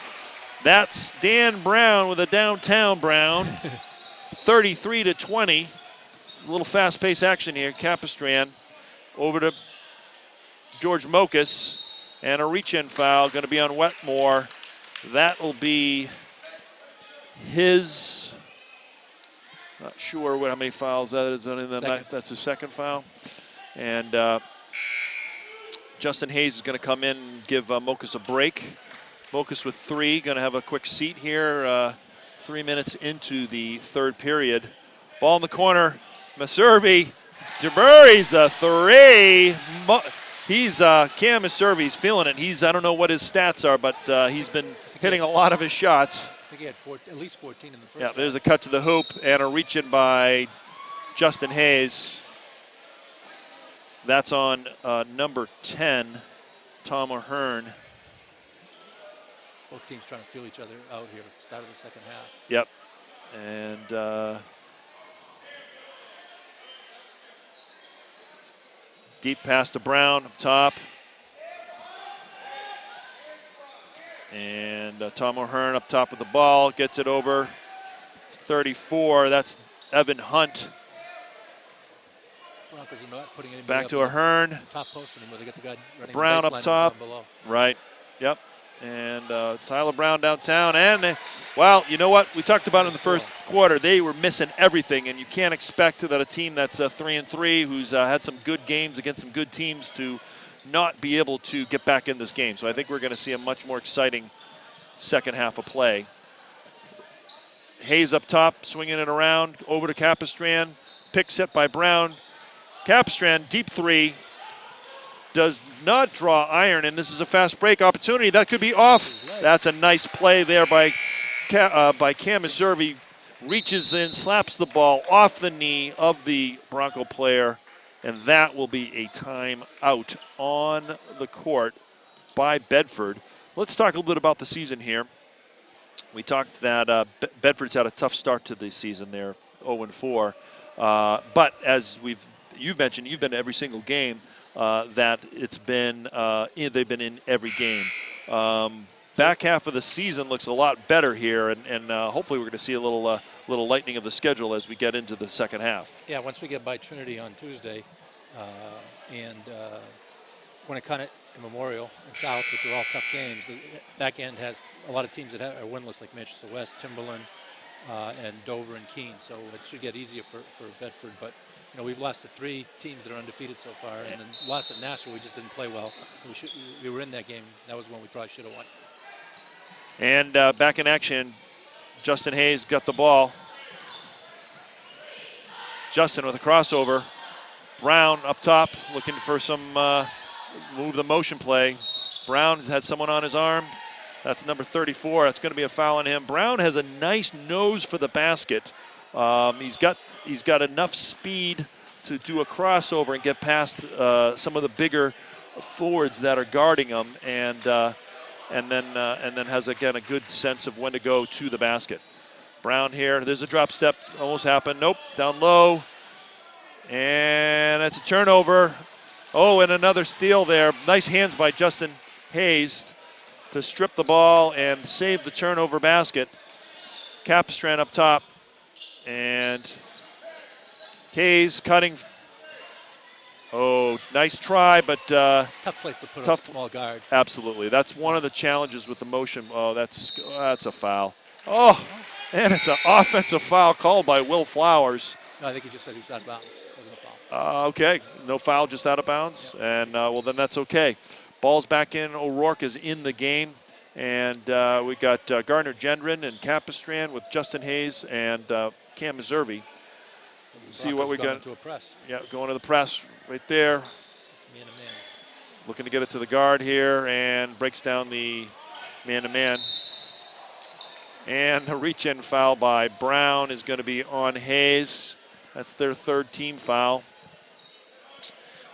That's Dan Brown with a downtown Brown. 33-20. A little fast-paced action here. Capistran over to George Mokas. And a reach-in foul going to be on Wetmore. That will be his, not sure how many fouls that is. That's his second foul. And Justin Hayes is going to come in and give Mokas a break. Mokas with 3, going to have a quick seat here. 3 minutes into the third period. Ball in the corner. Meservey buries the 3. Cam Meservey's feeling it. I don't know what his stats are, but he's been hitting a lot of his shots. I think he had at least 14 in the first. Yeah, there's a cut to the hoop and a reach in by Justin Hayes. That's on number 10, Tom O'Hearn. Both teams trying to feel each other out here. Start of the second half. Yep. And deep pass to Brown up top. And Tom O'Hearn up top of the ball, gets it over 34. That's Evan Hunt. Broncos are not putting anybody back to O'Hearn. Top post anymore. They get the guy running Brown the up top. below. Right. Yep. And Tyler Brown downtown. And, well, you know what? We talked about it in the first quarter. They were missing everything, and you can't expect that a team that's 3-3, who's had some good games against some good teams, to not be able to get back in this game. So I think we're going to see a much more exciting second half of play. Hayes up top, swinging it around, over to Capistran. Pick set by Brown. Capistran, deep 3. Does not draw iron, and this is a fast break opportunity. That could be off. That's a nice play there by Cam Meservey. Reaches in, slaps the ball off the knee of the Bronco player, and that will be a timeout on the court by Bedford. Let's talk a little bit about the season here. We talked that Bedford's had a tough start to the season there, 0-4. But as you've mentioned, you've been to every single game. That it's been, they've been in every game. Back half of the season looks a lot better here, and hopefully we're going to see a little lightening of the schedule as we get into the second half. Yeah, once we get by Trinity on Tuesday, and Winnicott and Memorial and South, which are all tough games, the back end has a lot of teams that are winless, like Manchester West, Timberland, and Dover and Keene, so it should get easier for Bedford. But you know, we've lost to 3 teams that are undefeated so far, and then lost at Nashville. We just didn't play well. We were in that game. That was one we probably should have won. And back in action, Justin Hayes got the ball. Justin with a crossover. Brown up top, looking for some move the motion play. Brown has had someone on his arm. That's number 34. That's going to be a foul on him. Brown has a nice nose for the basket. He's got enough speed to do a crossover and get past some of the bigger forwards that are guarding him, and then has again a good sense of when to go to the basket. Brown here. There's a drop step. Almost happened. Nope. Down low, and that's a turnover. Oh, and another steal there. Nice hands by Justin Hayes to strip the ball and save the turnover basket. Capistran up top. And Hayes cutting. Oh, nice try, but tough place to put a small guard. Absolutely. That's one of the challenges with the motion. Oh, that's a foul. Oh, and it's an offensive foul called by Will Flowers. No, I think he just said he was out of bounds. It wasn't a foul. Okay, no foul, just out of bounds. Yeah, and, well, then that's okay. Ball's back in. O'Rourke is in the game. And we got Gardner Gendron and Capistran with Justin Hayes and Cam Meservey. See what we got. To a press. Yeah, going to the press right there. It's man-to-man. Looking to get it to the guard here and breaks down the man-to-man. And a reach-in foul by Brown is going to be on Hayes. That's their third team foul.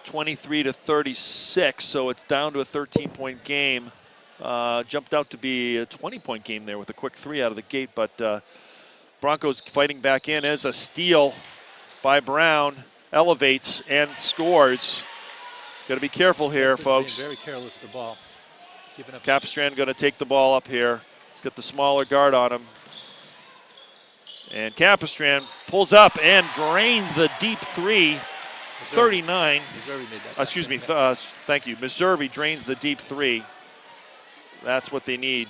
23-36, so it's down to a 13-point game. Jumped out to be a 20-point game there with a quick three out of the gate, but Broncos fighting back in as a steal by Brown, elevates and scores. Got to be careful here, folks. Being very careless with the ball. Giving up. Capistran going to take the ball up here. He's got the smaller guard on him. And Capistran pulls up and drains the deep three. 39. Meservey made that. Excuse me. Thank you. Meservey drains the deep three. That's what they need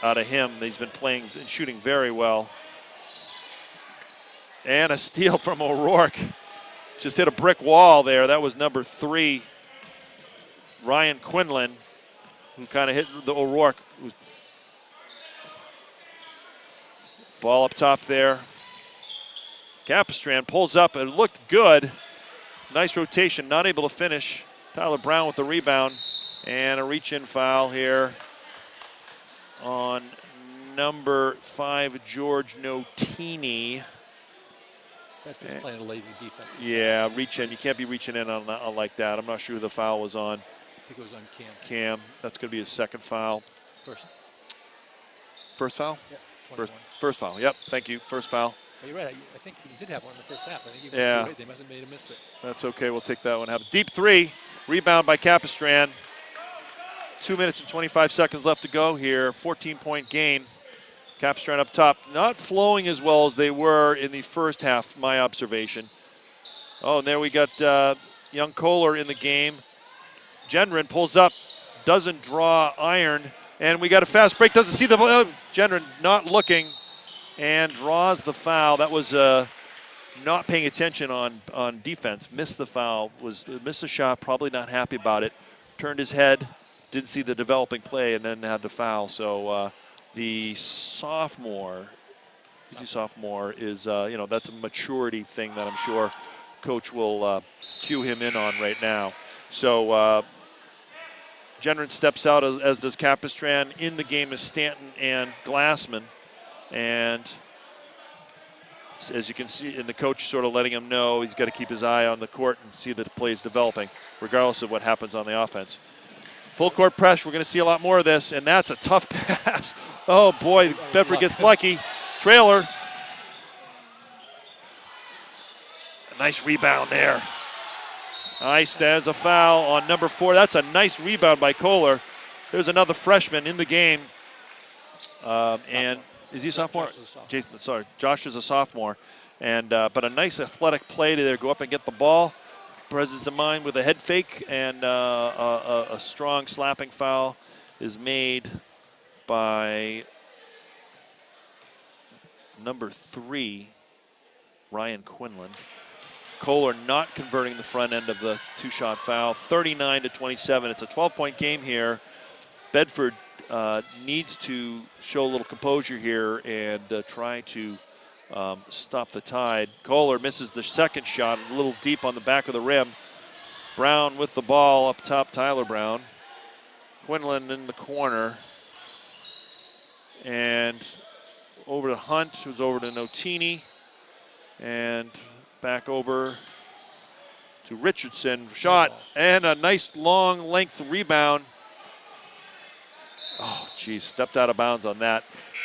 out of him. He's been playing and shooting very well. And a steal from O'Rourke. Just hit a brick wall there. That was number 3, Ryan Quinlan, who kind of hit the O'Rourke. Ball up top there. Capistran pulls up. It looked good. Nice rotation. Not able to finish. Tyler Brown with the rebound. And a reach-in foul here on number 5, George Notini. Bedford's playing a lazy defense. Yeah, reach in. You can't be reaching in on like that. I'm not sure who the foul was on. I think it was on Cam. Cam. That's going to be his second foul. First foul? Yep, First foul. Yep, thank you. First foul. Well, you're right. I think he did have one in the first half. I think he they must have made him miss it. That's okay. We'll take that one. Have a deep three. Rebound by Capistran. 2 minutes and 25 seconds left to go here. 14-point game. Capistran up top. Not flowing as well as they were in the first half, my observation. Oh, and there we got young Kohler in the game. Gendron pulls up, doesn't draw iron, and we got a fast break. Doesn't see the ball. Gendron not looking and draws the foul. That was not paying attention on defense. Missed the foul. Missed the shot. Probably not happy about it. Turned his head. Didn't see the developing play and then had the foul. So the sophomore is, that's a maturity thing that I'm sure coach will cue him in on right now. So Gendron steps out, as does Capistran. In the game is Stanton and Glassman. And as you can see, and the coach sort of letting him know he's got to keep his eye on the court and see that the play is developing, regardless of what happens on the offense. Full court press, we're going to see a lot more of this, and that's a tough pass. Oh boy, Bedford gets lucky. Trailer. A nice rebound there. Nice, there's a foul on number 4. That's a nice rebound by Kohler. There's another freshman in the game. And is he a sophomore? Jason, sorry, Josh is a sophomore. And but a nice athletic play to there, go up and get the ball. Presence of mind with a head fake, and a strong slapping foul is made by number 3, Ryan Quinlan. Kohler not converting the front end of the 2-shot foul. 39-27. It's a 12-point game here. Bedford needs to show a little composure here and try to stop the tide. Kohler misses the second shot, a little deep on the back of the rim. Brown with the ball up top, Tyler Brown. Quinlan in the corner. And over to Hunt, who's over to Notini. And back over to Richardson. Shot, and a nice long length rebound. Oh, geez, stepped out of bounds on that.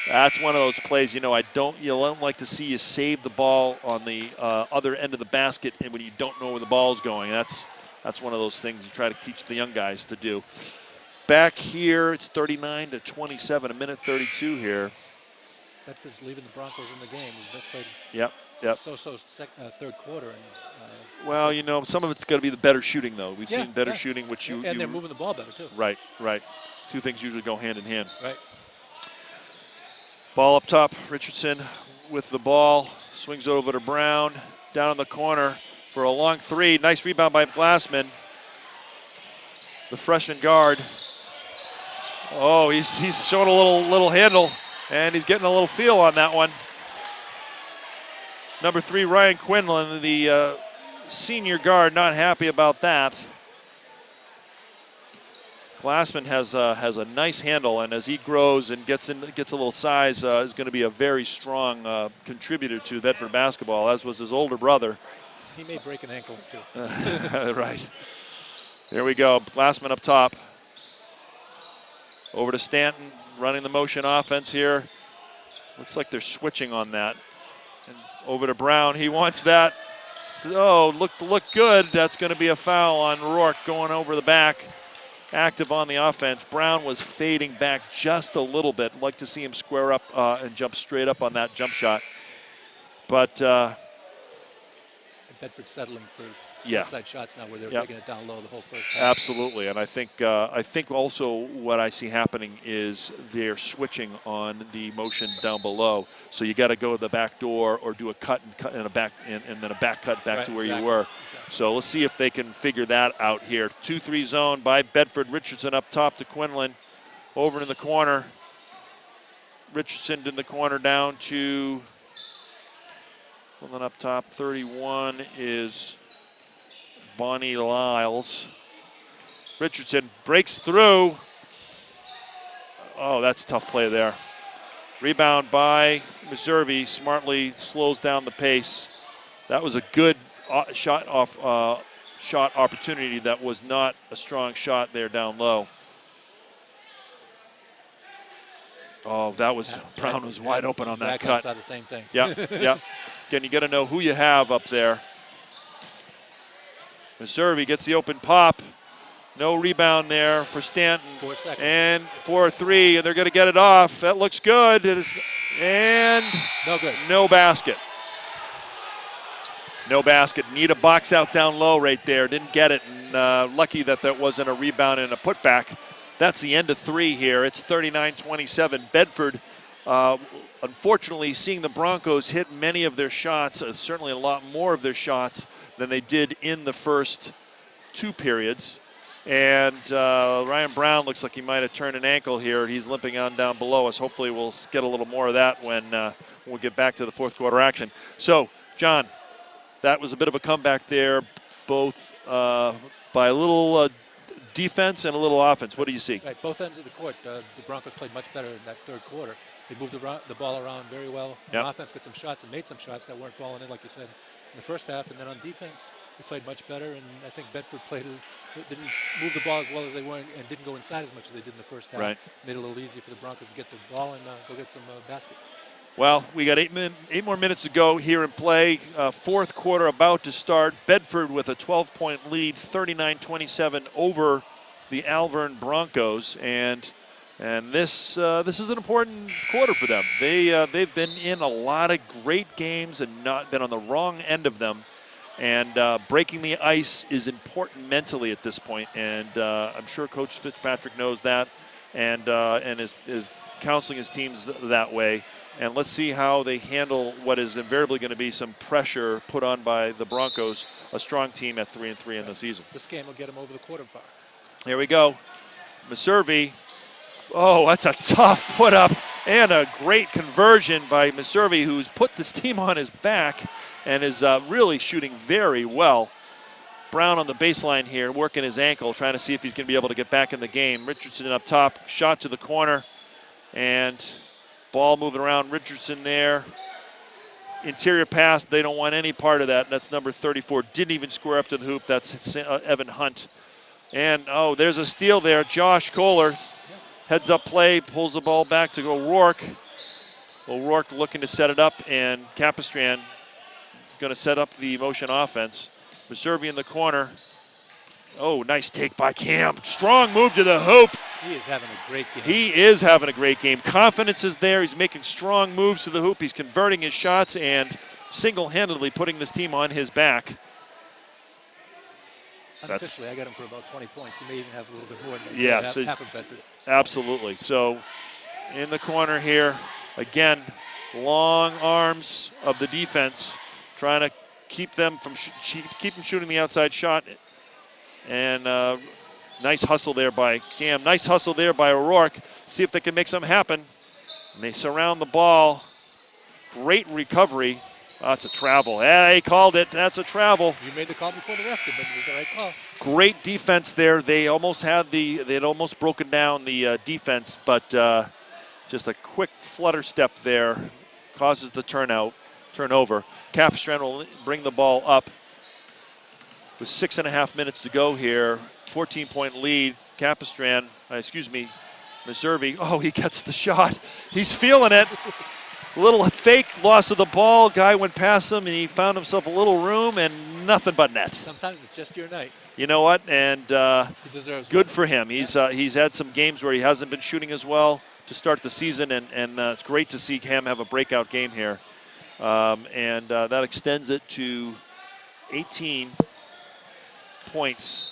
That's one of those plays, you don't like to see you save the ball on the other end of the basket and when you don't know where the ball is going. That's one of those things you try to teach the young guys to do. Back here, it's 39-27, a minute 32 here. Bedford's leaving the Broncos in the game. They played Yep. third quarter. And, well, you know, some of it's got to be the better shooting, though. We've seen better yeah. shooting, which and they're moving the ball better, too. Right, right. Two things usually go hand in hand. Right. Ball up top. Richardson with the ball. Swings over to Brown. Down in the corner for a long three. Nice rebound by Glassman. The freshman guard. Oh, he's showing a little handle, and he's getting a little feel on that one. Number 3, Ryan Quinlan, the senior guard, not happy about that. Glassman has a nice handle, and as he grows and gets a little size, is going to be a very strong contributor to Bedford basketball, as was his older brother. He may break an ankle, too. Right. There we go. Glassman up top. Over to Stanton, running the motion offense here. Looks like they're switching on that. And over to Brown. He wants that. So look good. That's going to be a foul on Rourke going over the back. Active on the offense. Brown was fading back just a little bit. Like to see him square up and jump straight up on that jump shot. But Bedford settling for yeah. outside shots now, where they're taking it down low the whole first half. Absolutely, and I think also what I see happening is they're switching on the motion down below. So you got to go to the back door or do a cut and a back and then a back cut back to where you were. Exactly. So let's see if they can figure that out here. 2-3 zone by Bedford. Richardson up top to Quinlan, over in the corner. Richardson in the corner down to Quinlan up top. 31 is Bonnie Lyles. Richardson breaks through. Oh, that's a tough play there. Rebound by Meserve. Smartly slows down the pace. That was a good shot opportunity. That was not a strong shot there down low. Oh, that was Brown was wide open on that cut. I saw the same thing. Yeah, yeah. Again, you got to know who you have up there. Meserve gets the open pop. No rebound there for Stanton. 4 seconds. And 4-3, and they're going to get it off. That looks good. And no good. No basket. No basket. Need a box out down low right there. Didn't get it. And lucky that wasn't a rebound and a putback. That's the end of 3 here. It's 39-27. Bedford, unfortunately, seeing the Broncos hit many of their shots, certainly a lot more of their shots than they did in the first 2 periods. And Ryan Brown looks like he might have turned an ankle here. He's limping on down below us. Hopefully we'll get a little more of that when we get back to the fourth quarter action. So, John, that was a bit of a comeback there, both by a little defense and a little offense. What do you see? Right, both ends of the court. The Broncos played much better in that third quarter. They moved the ball around very well. On offense, got some shots and made some shots that weren't falling in, like you said, in the first half. And then on defense, they played much better. And I think Bedford didn't move the ball as well as they were and didn't go inside as much as they did in the first half. Right. Made it a little easy for the Broncos to get the ball and go get some baskets. Well, we got 8 more minutes to go here in play. Fourth quarter about to start. Bedford with a 12-point lead, 39-27 over the Alvirne Broncos, and this is an important quarter for them. They've been in a lot of great games and not been on the wrong end of them, and breaking the ice is important mentally at this point. And I'm sure Coach Fitzpatrick knows that, and is counseling his teams that way. And let's see how they handle what is invariably going to be some pressure put on by the Broncos, a strong team at 3-3 in the season. This game will get them over the quarter bar. Here we go. Meserve. Oh, that's a tough put up and a great conversion by Meserve, who's put this team on his back and is really shooting very well. Brown on the baseline here, working his ankle, trying to see if he's going to be able to get back in the game. Richardson up top, shot to the corner, and ball moving around. Richardson there. Interior pass, they don't want any part of that. That's number 34. Didn't even square up to the hoop. That's Evan Hunt. And, oh, there's a steal there. Josh Kohler, heads up play, pulls the ball back to O'Rourke. O'Rourke looking to set it up, and Capistran going to set up the motion offense. Meserve in the corner. Oh, nice take by Cam. Strong move to the hoop. He is having a great game. He is having a great game. Confidence is there. He's making strong moves to the hoop. He's converting his shots and single-handedly putting this team on his back. Unofficially, I got him for about 20 points. He may even have a little bit more than yes, half of Bedford. Absolutely. So in the corner here, again, long arms of the defense, trying to keep them from keep them shooting the outside shot. And nice hustle there by Cam. Nice hustle there by O'Rourke. See if they can make something happen. And they surround the ball. Great recovery. That's a travel. Yeah, he called it. That's a travel. You made the call before the ref did, but it was the right call. Great defense there. They almost had they had almost broken down the defense, but just a quick flutter step there causes the turnover. Capstrand will bring the ball up with 6.5 minutes to go here. 14-point lead. Capistran, Meservy. Oh, he gets the shot. He's feeling it. Little fake loss of the ball. Guy went past him, and he found himself a little room and nothing but net. Sometimes it's just your night. You know what? And he deserves good one. for him. He's had some games where he hasn't been shooting as well to start the season, and it's great to see him have a breakout game here. And that extends it to 18 points.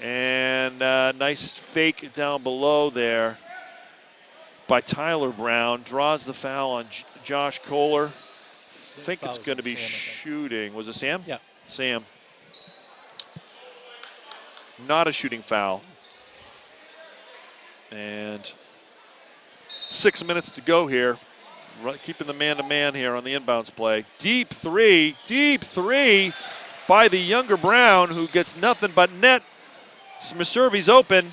And nice fake down below there by Tyler Brown. Draws the foul on Josh Kohler. I think it's going to be Sam, shooting. Was it Sam? Yeah. Sam. Not a shooting foul. And 6 minutes to go here. Keeping the man-to-man here on the inbounds play. Deep three by the younger Brown, who gets nothing but net. Meservy's open.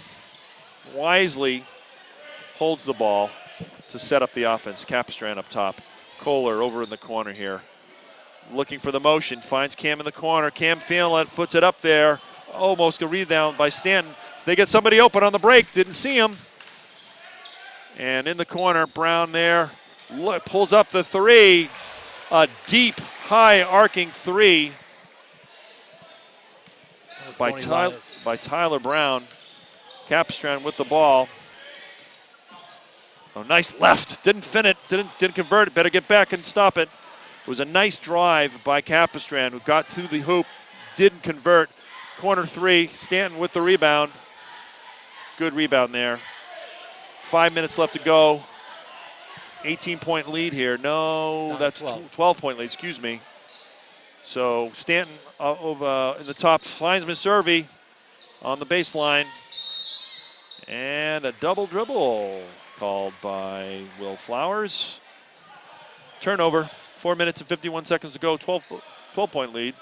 Wisely holds the ball to set up the offense. Capistran up top. Kohler over in the corner here. Looking for the motion. Finds Cam in the corner. Cam feeling it. Puts it up there. Almost a rebound by Stanton. They get somebody open on the break. Didn't see him. And in the corner, Brown there. Pulls up the three. A deep, high arcing three by Tyler Brown. Capistran with the ball. Oh, nice left. Didn't fin it. Didn't convert it. Better get back and stop it. It was a nice drive by Capistran, who got to the hoop. Didn't convert. Corner three. Stanton with the rebound. Good rebound there. 5 minutes left to go. 18-point lead here. No, that's 12-point lead, excuse me. So Stanton in the top finds Meservy on the baseline. And a double dribble called by Will Flowers. Turnover. 4 minutes and 51 seconds to go. 12-point lead.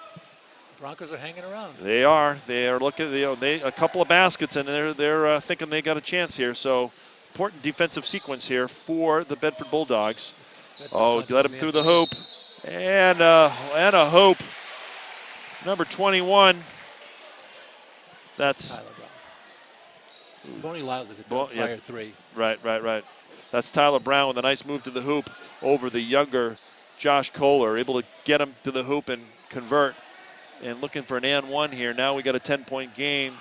Broncos are hanging around. They are. They are looking. A couple of baskets, and they're thinking they got a chance here. So important defensive sequence here for the Bedford Bulldogs. Bedford's let him through the hoop, and a hoop. Number 21. That's Tyler Brown. Boney allows it to the prior three. Right. That's Tyler Brown with a nice move to the hoop over the younger Josh Kohler, able to get him to the hoop and convert. And looking for an and one here. Now we got a 10-point game,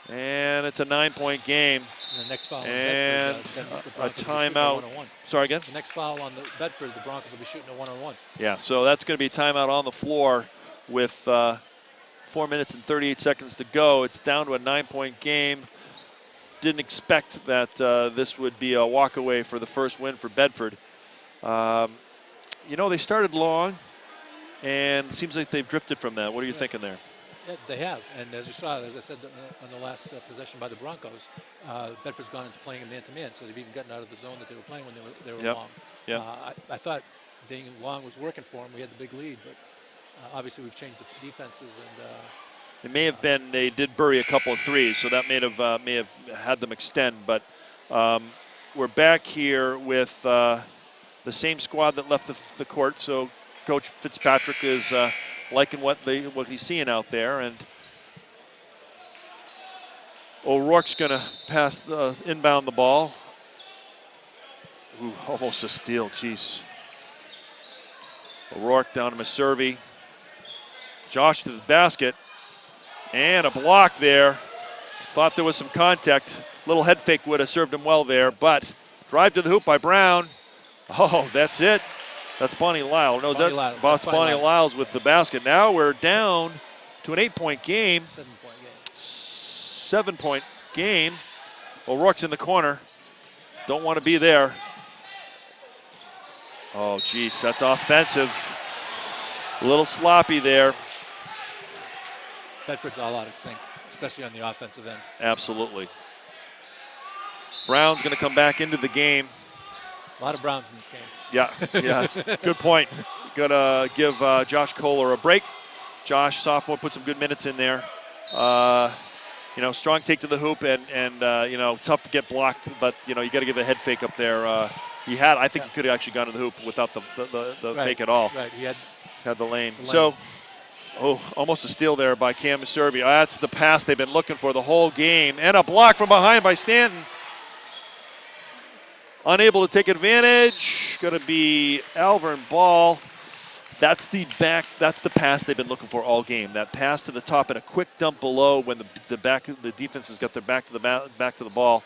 and it's a 9-point game. And the next foul and on Bedford, a timeout. Sorry, again? The next foul on the Bedford, the Broncos will be shooting a one-on-one. Yeah, so that's going to be a timeout on the floor with 4 minutes and 38 seconds to go. It's down to a 9-point game. Didn't expect that this would be a walk-away for the first win for Bedford. They started long, and it seems like they've drifted from that. What are you thinking there? Yeah, they have, and as you saw, as I said on the last possession by the Broncos, Bedford's gone into playing man-to-man, so they've even gotten out of the zone that they were playing when they were long. Yeah. I thought being long was working for them. We had the big lead, but obviously we've changed the defenses. And it may have been they did bury a couple of threes, so that may have had them extend. But we're back here with the same squad that left the court. So Coach Fitzpatrick is liking what he's seeing out there, and O'Rourke's going to inbound the ball. Ooh, almost a steal, jeez. O'Rourke down to Meservy. Josh to the basket, and a block there. Thought there was some contact. Little head fake would have served him well there, but drive to the hoop by Brown. Oh, that's it. That's Bonnie Lyle. No, is that Bonnie Lyles with the basket. Now we're down to an 8-point game. 7-point game. 7-point game. O'Rourke's in the corner. Don't want to be there. Oh, geez, that's offensive. A little sloppy there. Bedford's all out of sync, especially on the offensive end. Absolutely. Brown's going to come back into the game. A lot of Browns in this game. Yeah, good point. Going to give Josh Kohler a break. Josh, sophomore, put some good minutes in there. Strong take to the hoop and tough to get blocked, but, you got to give a head fake up there. I think he could have actually gone to the hoop without the fake at all. Right, he had the lane. So, almost a steal there by Cam Serby. That's the pass they've been looking for the whole game. And a block from behind by Stanton. Unable to take advantage. Going to be Alvirne ball. That's the pass they've been looking for all game. That pass to the top and a quick dump below when the defense has got their back to the ball.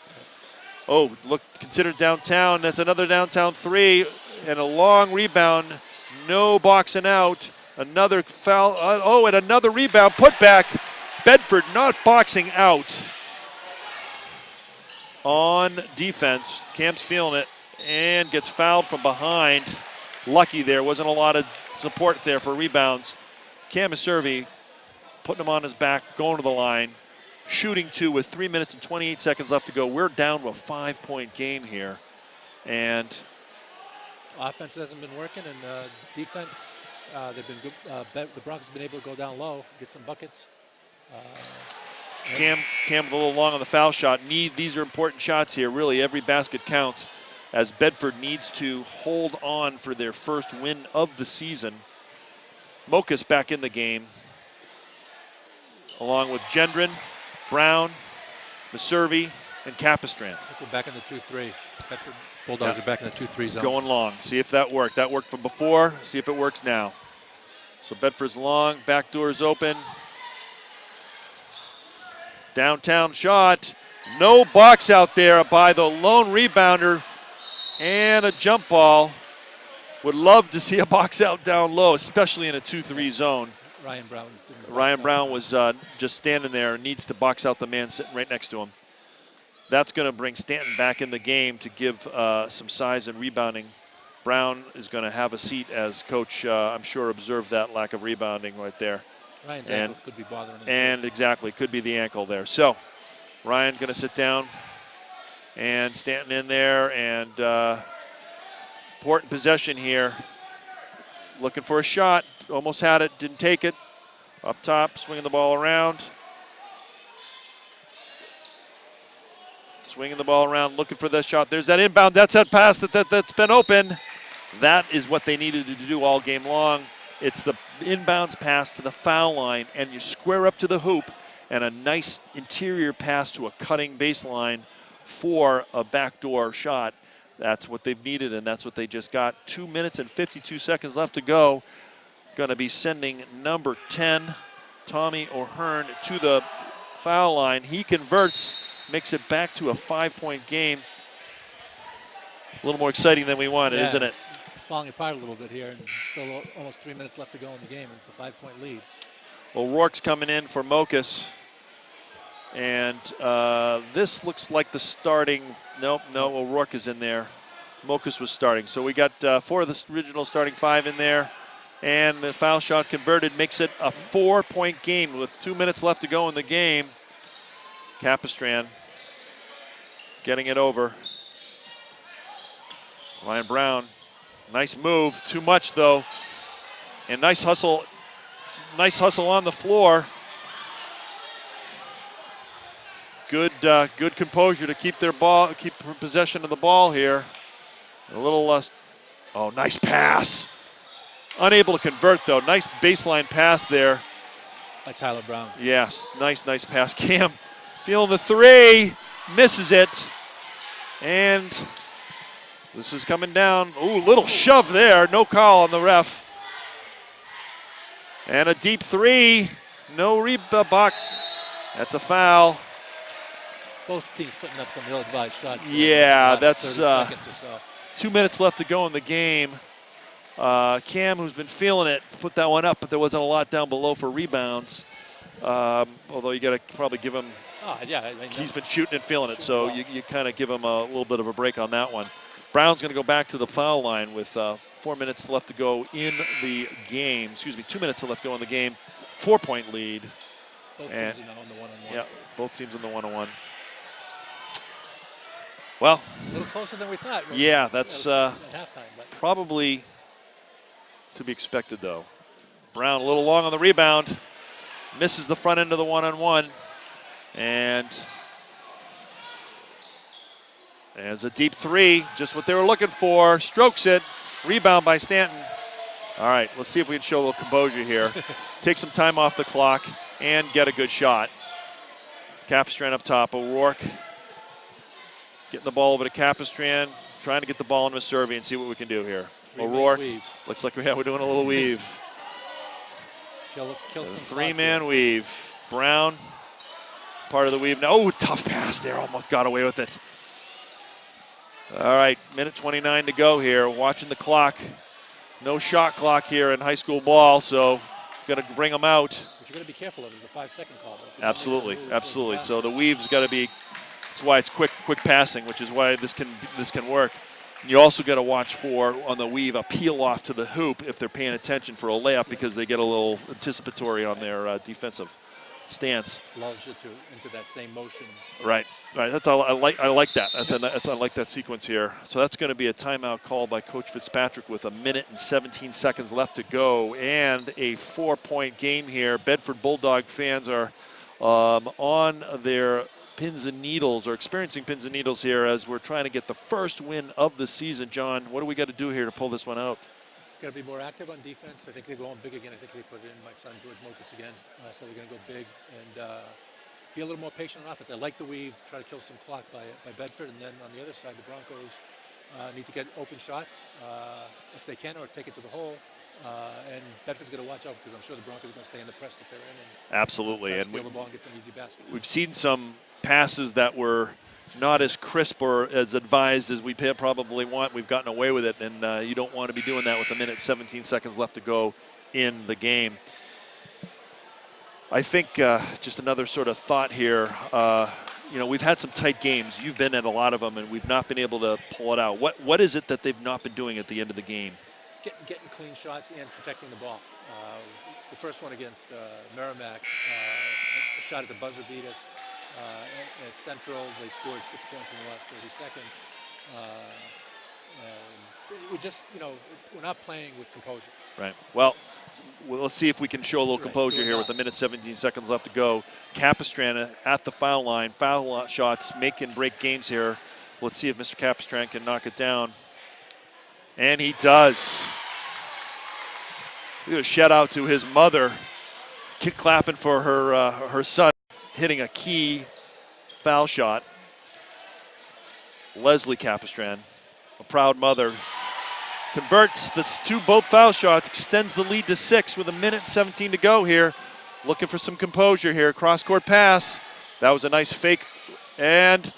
Oh, look, considered downtown. That's another downtown three and a long rebound. No boxing out. Another foul. And another rebound. Put back. Bedford not boxing out on defense. Cam's feeling it and gets fouled from behind. Lucky there. Wasn't a lot of support there for rebounds. Cam Serby putting him on his back, going to the line, shooting two with 3 minutes and 28 seconds left to go. We're down to a 5-point game here. And offense hasn't been working, and defense, they've been good. The Broncos have been able to go down low, get some buckets. Cam a little long on the foul shot. These are important shots here. Really, every basket counts as Bedford needs to hold on for their first win of the season. Mokas back in the game, along with Gendron, Brown, Meservy, and Capistran. I think we're back in the 2-3. Bedford Bulldogs are back in the 2-3 zone. Going long. See if that worked. That worked from before. See if it works now. So Bedford's long. Back door's open. Downtown shot. No box out there by the lone rebounder. And a jump ball. Would love to see a box out down low, especially in a 2-3 zone. Ryan Brown was just standing there and needs to box out the man sitting right next to him. That's going to bring Stanton back in the game to give some size and rebounding. Brown is going to have a seat as coach, I'm sure, observed that lack of rebounding right there. Ryan's ankle could be bothering him. And exactly, could be the ankle there. So Ryan going to sit down and Stanton in there, and important possession here. Looking for a shot, almost had it, didn't take it. Up top, swinging the ball around. Swinging the ball around, looking for that shot. There's that inbound. That's that pass that's been open. That is what they needed to do all game long. It's the inbounds pass to the foul line, and you square up to the hoop, and a nice interior pass to a cutting baseline for a backdoor shot. That's what they've needed, and that's what they just got. 2 minutes and 52 seconds left to go. Going to be sending number 10, Tommy O'Hearn, to the foul line. He converts, makes it back to a 5-point game. A little more exciting than we wanted, isn't it? It's falling apart a little bit here, and still almost 3 minutes left to go in the game, and it's a 5-point lead. O'Rourke's coming in for Mokas. And this looks like the starting. No, O'Rourke is in there. Mokas was starting. So we got 4 of the original starting 5 in there. And the foul shot converted makes it a 4-point game with 2 minutes left to go in the game. Capistran getting it over. Ryan Brown, nice move. Too much though. And nice hustle on the floor. Good composure to keep possession of the ball here. A little nice pass. Unable to convert though. Nice baseline pass there by Tyler Brown. Yes, nice pass. Cam feeling the three, misses it, and this is coming down. Ooh, little shove there. No call on the ref. And a deep three. No rebound. That's a foul. Both teams putting up some ill-advised shots. Yeah, that's 30 seconds or so. 2 minutes left to go in the game. Cam, who's been feeling it, put that one up, but there wasn't a lot down below for rebounds. Although you got to probably give him. Oh, yeah, I mean, he's been shooting and feeling it, so well. you kind of give him a little bit of a break on that one. Brown's going to go back to the foul line with 4 minutes left to go in the game. Excuse me, 2 minutes left to go in the game. 4-point lead. Both teams are now in the one-on-one. Yeah, both teams in the one-on-one. Well, a little closer than we thought. Yeah, that's at halftime, but probably to be expected, though. Brown a little long on the rebound. Misses the front end of the one-on-one. And there's a deep three, just what they were looking for. Strokes it. Rebound by Stanton. All right, let's see if we can show a little composure here. Take some time off the clock and get a good shot. Capistran up top. O'Rourke getting the ball over to Capistran, trying to get the ball into Servi and see what we can do here. O'Rourke, looks like we're doing a little weave. Kill some three-man weave. Brown, part of the weave. Oh, tough pass there. Almost got away with it. All right, minute 29 to go here. Watching the clock. No shot clock here in high school ball, so going to bring them out. What you're going to be careful of is the 5-second call. Absolutely, absolutely. So the weave's got to be. That's why it's quick passing, which is why this can work. And you also got to watch for on the weave a peel off to the hoop if they're paying attention for a layup because they get a little anticipatory on their defensive stance. Lulls you into that same motion. Right. That's all. I like that. I like that sequence here. So that's going to be a timeout called by Coach Fitzpatrick with 1 minute and 17 seconds left to go and a 4-point game here. Bedford Bulldog fans are on their pins and needles, or experiencing pins and needles here as we're trying to get the first win of the season. John, what do we got to do here to pull this one out? Got to be more active on defense. I think they're going big again. I think they put in my son George Mokas again, so they're going to go big and be a little more patient on offense. I like the weave, try to kill some clock by Bedford, and then on the other side, the Broncos need to get open shots if they can, or take it to the hole. And Bedford's going to watch out because I'm sure the Broncos are going to stay in the press that they're in. And absolutely, and steal the ball and get some easy baskets. We've seen some passes that were not as crisp or as advised as we probably want. We've gotten away with it, and you don't want to be doing that with 1 minute 17 seconds left to go in the game. I think just another sort of thought here. We've had some tight games. You've been at a lot of them, and we've not been able to pull it out. What is it that they've not been doing at the end of the game? Getting clean shots and protecting the ball. The first one against Merrimack, a shot at the buzzer beat us. At Central, they scored 6 points in the last 30 seconds. We just, we're not playing with composure. Right. Well, let's see if we can show a little composure here with 1 minute 17 seconds left to go. Capistran at the foul line. Foul shots make and break games here. Let's see if Mr. Capistran can knock it down. And he does. We got a shout out to his mother, kid clapping for her son hitting a key foul shot. Leslie Capistran, a proud mother, converts both foul shots, extends the lead to 6 with 1 minute 17 to go here. Looking for some composure here. Cross-court pass. That was a nice fake and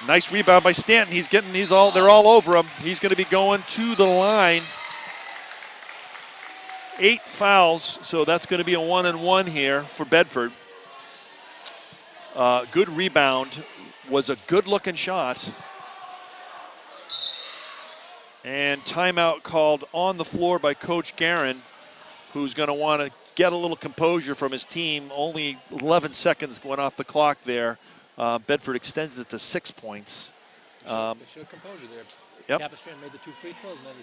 nice rebound by Stanton. They're all over him. He's going to be going to the line. 8 fouls, so that's going to be a 1-and-1 here for Bedford. Good rebound, was a good-looking shot. And timeout called on the floor by Coach Guerin, who's going to want to get a little composure from his team. Only 11 seconds went off the clock there. Bedford extends it to 6 points. They showed composure there. Yep. Capistran made the 2 free throws, and then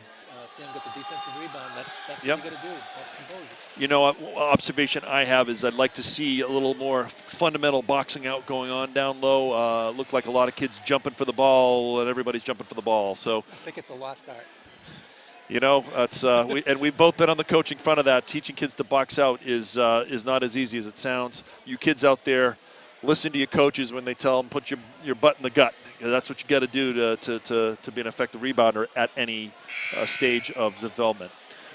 Sam got the defensive rebound. That's what you got to do. That's composure. Observation I have is I'd like to see a little more fundamental boxing out going on down low. Looked like a lot of kids jumping for the ball, and everybody's jumping for the ball. So I think it's a lost art. That's we've both been on the coaching front of that. Teaching kids to box out is not as easy as it sounds. You kids out there, listen to your coaches when they tell them put your butt in the gut. That's what you got to do to be an effective rebounder at any stage of development.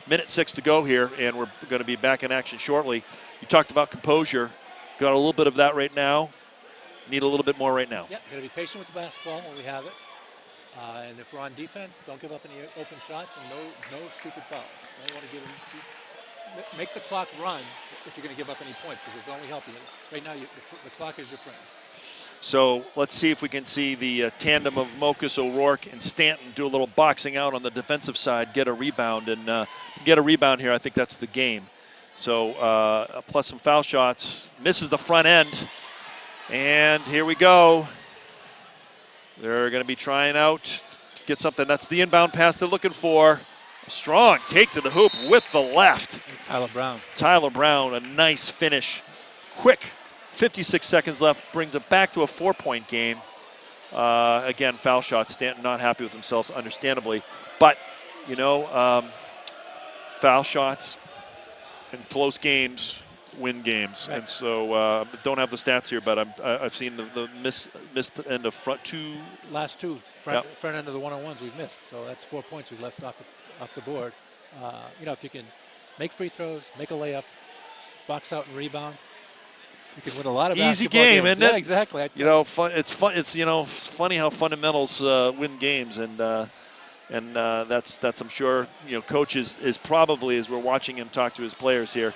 Minute 6 to go here, and we're going to be back in action shortly. You talked about composure. Got a little bit of that right now. need a little bit more right now. Yeah, got to be patient with the basketball when we have it. And if we're on defense, don't give up any open shots and no stupid fouls. Don't want to make the clock run if you're going to give up any points, because it's only helping you. Right now, the clock is your friend. So let's see if we can see the tandem of Mokus, O'Rourke, and Stanton do a little boxing out on the defensive side, get a rebound, and get a rebound here. I think that's the game. So plus some foul shots. Misses the front end. And here we go. They're going to be trying out to get something. That's the inbound pass they're looking for. A strong take to the hoop with the left. It's Tyler Brown. Tyler Brown, a nice finish. Quick, 56 seconds left, brings it back to a 4-point game. Again, foul shot. Stanton not happy with himself, understandably. But, you know, foul shots in close games win games. Right. And so don't have the stats here, but I've seen the missed end of last two front end of the one-on-ones we've missed. So that's 4 points we've left off the board. You know, if you can make free throws, make a layup, box out and rebound, you can win a lot of easy game, games. isn't it? Yeah, exactly. You know, it's fun. It's, you know, funny how fundamentals win games, and that's I'm sure, you know, coach is probably, as we're watching him talk to his players here,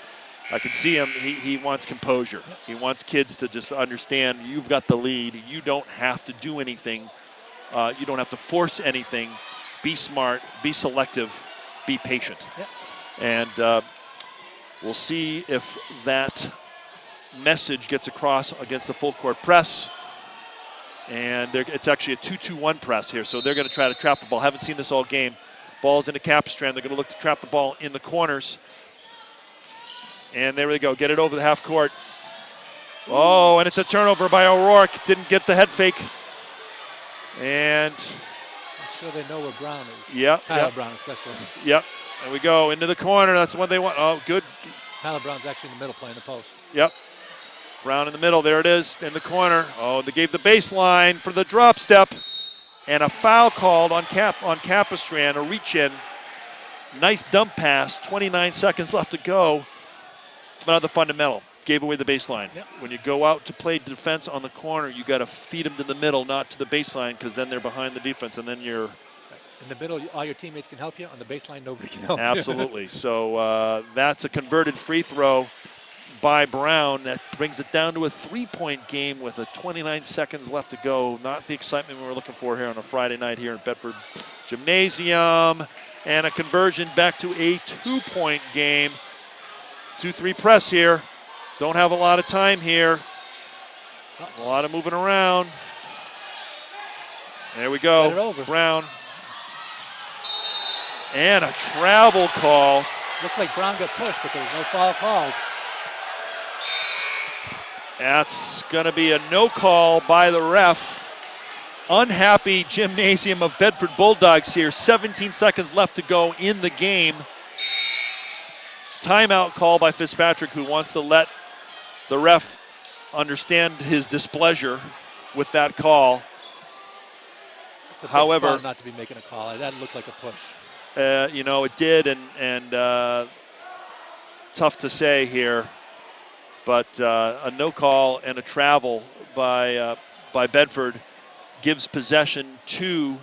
I can see him. He wants composure. He wants kids to just understand you've got the lead. You don't have to do anything. You don't have to force anything. Be smart. Be selective. Be patient. Yeah. And we'll see if that message gets across against the full court press. And it's actually a 2-2-1 press here, so they're going to try to trap the ball. Haven't seen this all game. Ball's into Capistrand. They're going to look to trap the ball in the corners. And there we go. Get it over the half court. Oh, and it's a turnover by O'Rourke. Didn't get the head fake. And I'm sure they know where Brown is. Yep. Tyler Brown especially. Yep. There we go. Into the corner. That's the one they want. Oh, good. Tyler Brown's actually in the middle playing the post. Yep. Brown in the middle. There it is in the corner. Oh, they gave the baseline for the drop step. And a foul called on Capistrand, a reach in. Nice dump pass. 29 seconds left to go. Another fundamental. Gave away the baseline. Yep. When you go out to play defense on the corner, you got to feed them to the middle, not to the baseline, because then they're behind the defense, and then you're in the middle. All your teammates can help you. On the baseline, nobody can help you. Absolutely. So that's a converted free throw by Brown. That brings it down to a 3-point game with 29 seconds left to go. Not the excitement we were looking for here on a Friday night here in Bedford Gymnasium. And a conversion back to a 2-point game. 2-3 press here. Don't have a lot of time here. A lot of moving around. There we go. Brown. And a travel call. Looked like Brown got pushed, but there was no foul called. That's going to be a no call by the ref. Unhappy Gymnasium of Bedford Bulldogs here. 17 seconds left to go in the game. Timeout call by Fitzpatrick, who wants to let the ref understand his displeasure with that call. It's a big spot not to be making a call. That looked like a push. You know, it did, and tough to say here, but a no call and a travel by Bedford gives possession to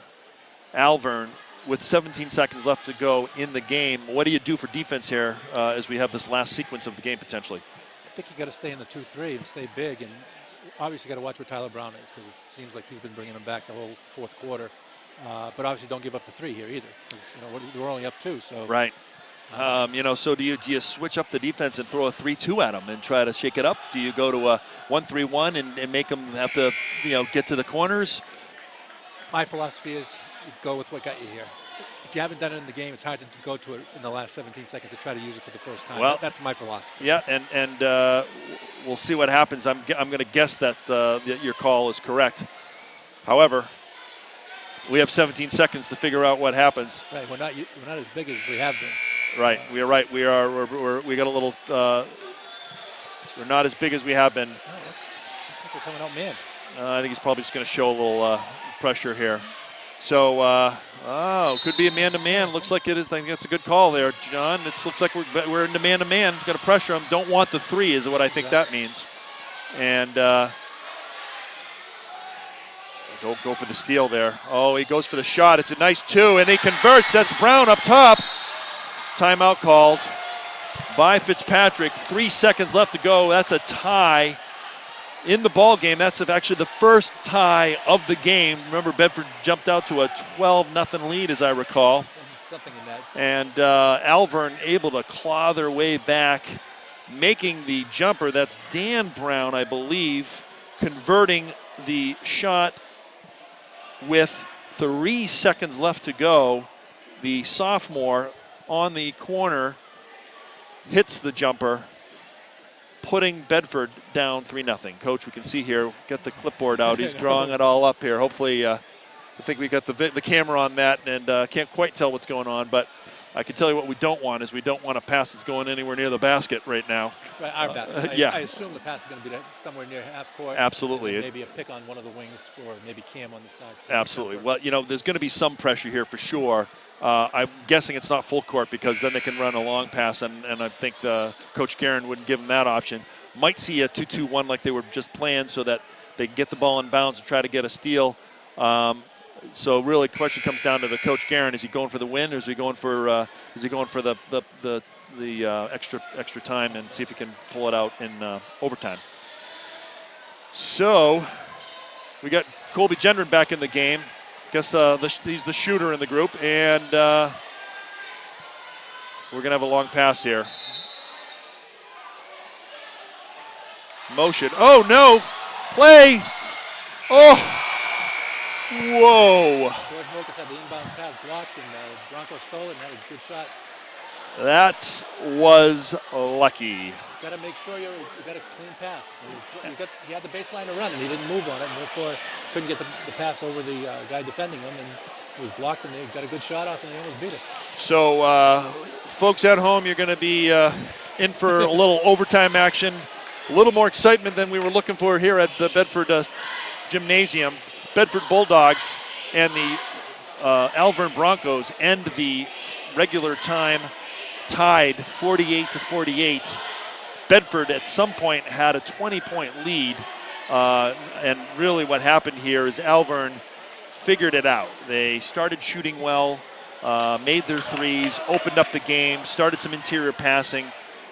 Alvirne with 17 seconds left to go in the game. What do you do for defense here as we have this last sequence of the game potentially? I think you got to stay in the 2-3 and stay big, and obviously you got to watch where Tyler Brown is, because it seems like he's been bringing them back the whole fourth quarter. But obviously don't give up the 3 here either, because you know, we're only up 2. So right. You know, so do you switch up the defense and throw a 3-2 at them and try to shake it up? Do you go to a 1-3-1 and make them have to, you know, get to the corners? My philosophy is you go with what got you here. If you haven't done it in the game, it's hard to go to it in the last 17 seconds to try to use it for the first time. Well, that's my philosophy. Yeah, and we'll see what happens. I'm going to guess that your call is correct. However, we have 17 seconds to figure out what happens. Right, we're not as big as we have been. Right, we are right. We got a little. We're not as big as we have been. Oh, looks like we're coming out man. I think he's probably just going to show a little pressure here. So, could be a man-to-man. Looks like it is. I think that's a good call there, John. It looks like we're into man-to-man. Got to pressure him. Don't want the 3 is what I think that means. And Don't go for the steal there. Oh, he goes for the shot. It's a nice 2, and he converts. That's Brown up top. Timeout called by Fitzpatrick. 3 seconds left to go. That's a tie in the ball game. That's actually the first tie of the game. Remember, Bedford jumped out to a 12-0 lead, as I recall. Something in that. And Alvirne able to claw their way back, making the jumper. That's Dan Brown, I believe, converting the shot with 3 seconds left to go. The sophomore on the corner hits the jumper, putting Bedford down 3-0. Coach, we can see here, get the clipboard out. He's drawing it all up here. Hopefully, I think we got the camera on that, and can't quite tell what's going on, but I can tell you what we don't want is we don't want a pass that's going anywhere near the basket right now. Right, our basket. Yeah. I assume the pass is going to be somewhere near half court. Absolutely. Maybe a pick on one of the wings for maybe Cam on the side. Absolutely. Well, you know, there's going to be some pressure here for sure. I'm guessing it's not full court because then they can run a long pass, and I think Coach Guerin wouldn't give them that option. Might see a 2-2-1 like they were just planned so that they can get the ball in bounds and try to get a steal. So really, the question comes down to the Coach Guerin: is he going for the win, or is he going for the extra time and see if he can pull it out in overtime? So we got Colby Gendron back in the game. Guess he's the shooter in the group, and we're gonna have a long pass here. Motion. Oh no! Play. Oh. Whoa. George Mokas had the inbound pass blocked, and Broncos stole it and had a good shot. That was lucky. Got to make sure you got a clean path. He had the baseline to run, and he didn't move on it, and therefore couldn't get the pass over the guy defending him, and it was blocked, and they got a good shot off, and they almost beat us. So, folks at home, you're going to be in for a little overtime action, a little more excitement than we were looking for here at the Bedford Gymnasium. Bedford Bulldogs and the Alvirne Broncos end the regular time tied 48-48. Bedford at some point had a 20-point lead, and really what happened here is Alvirne figured it out. They started shooting well, made their threes, opened up the game, started some interior passing,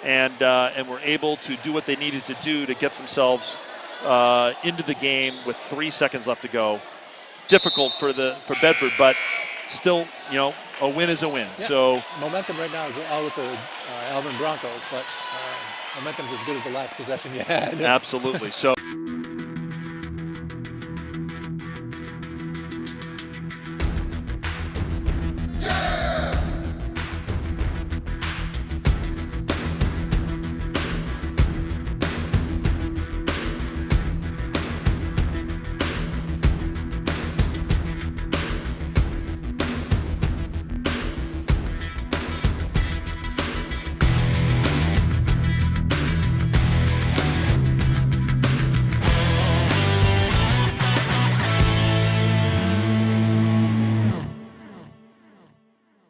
and were able to do what they needed to do to get themselves into the game with 3 seconds left to go. Difficult for Bedford, but still, you know, a win is a win. Yeah. So momentum right now is all with the Alvirne Broncos, but momentum's as good as the last possession you had. Absolutely. So.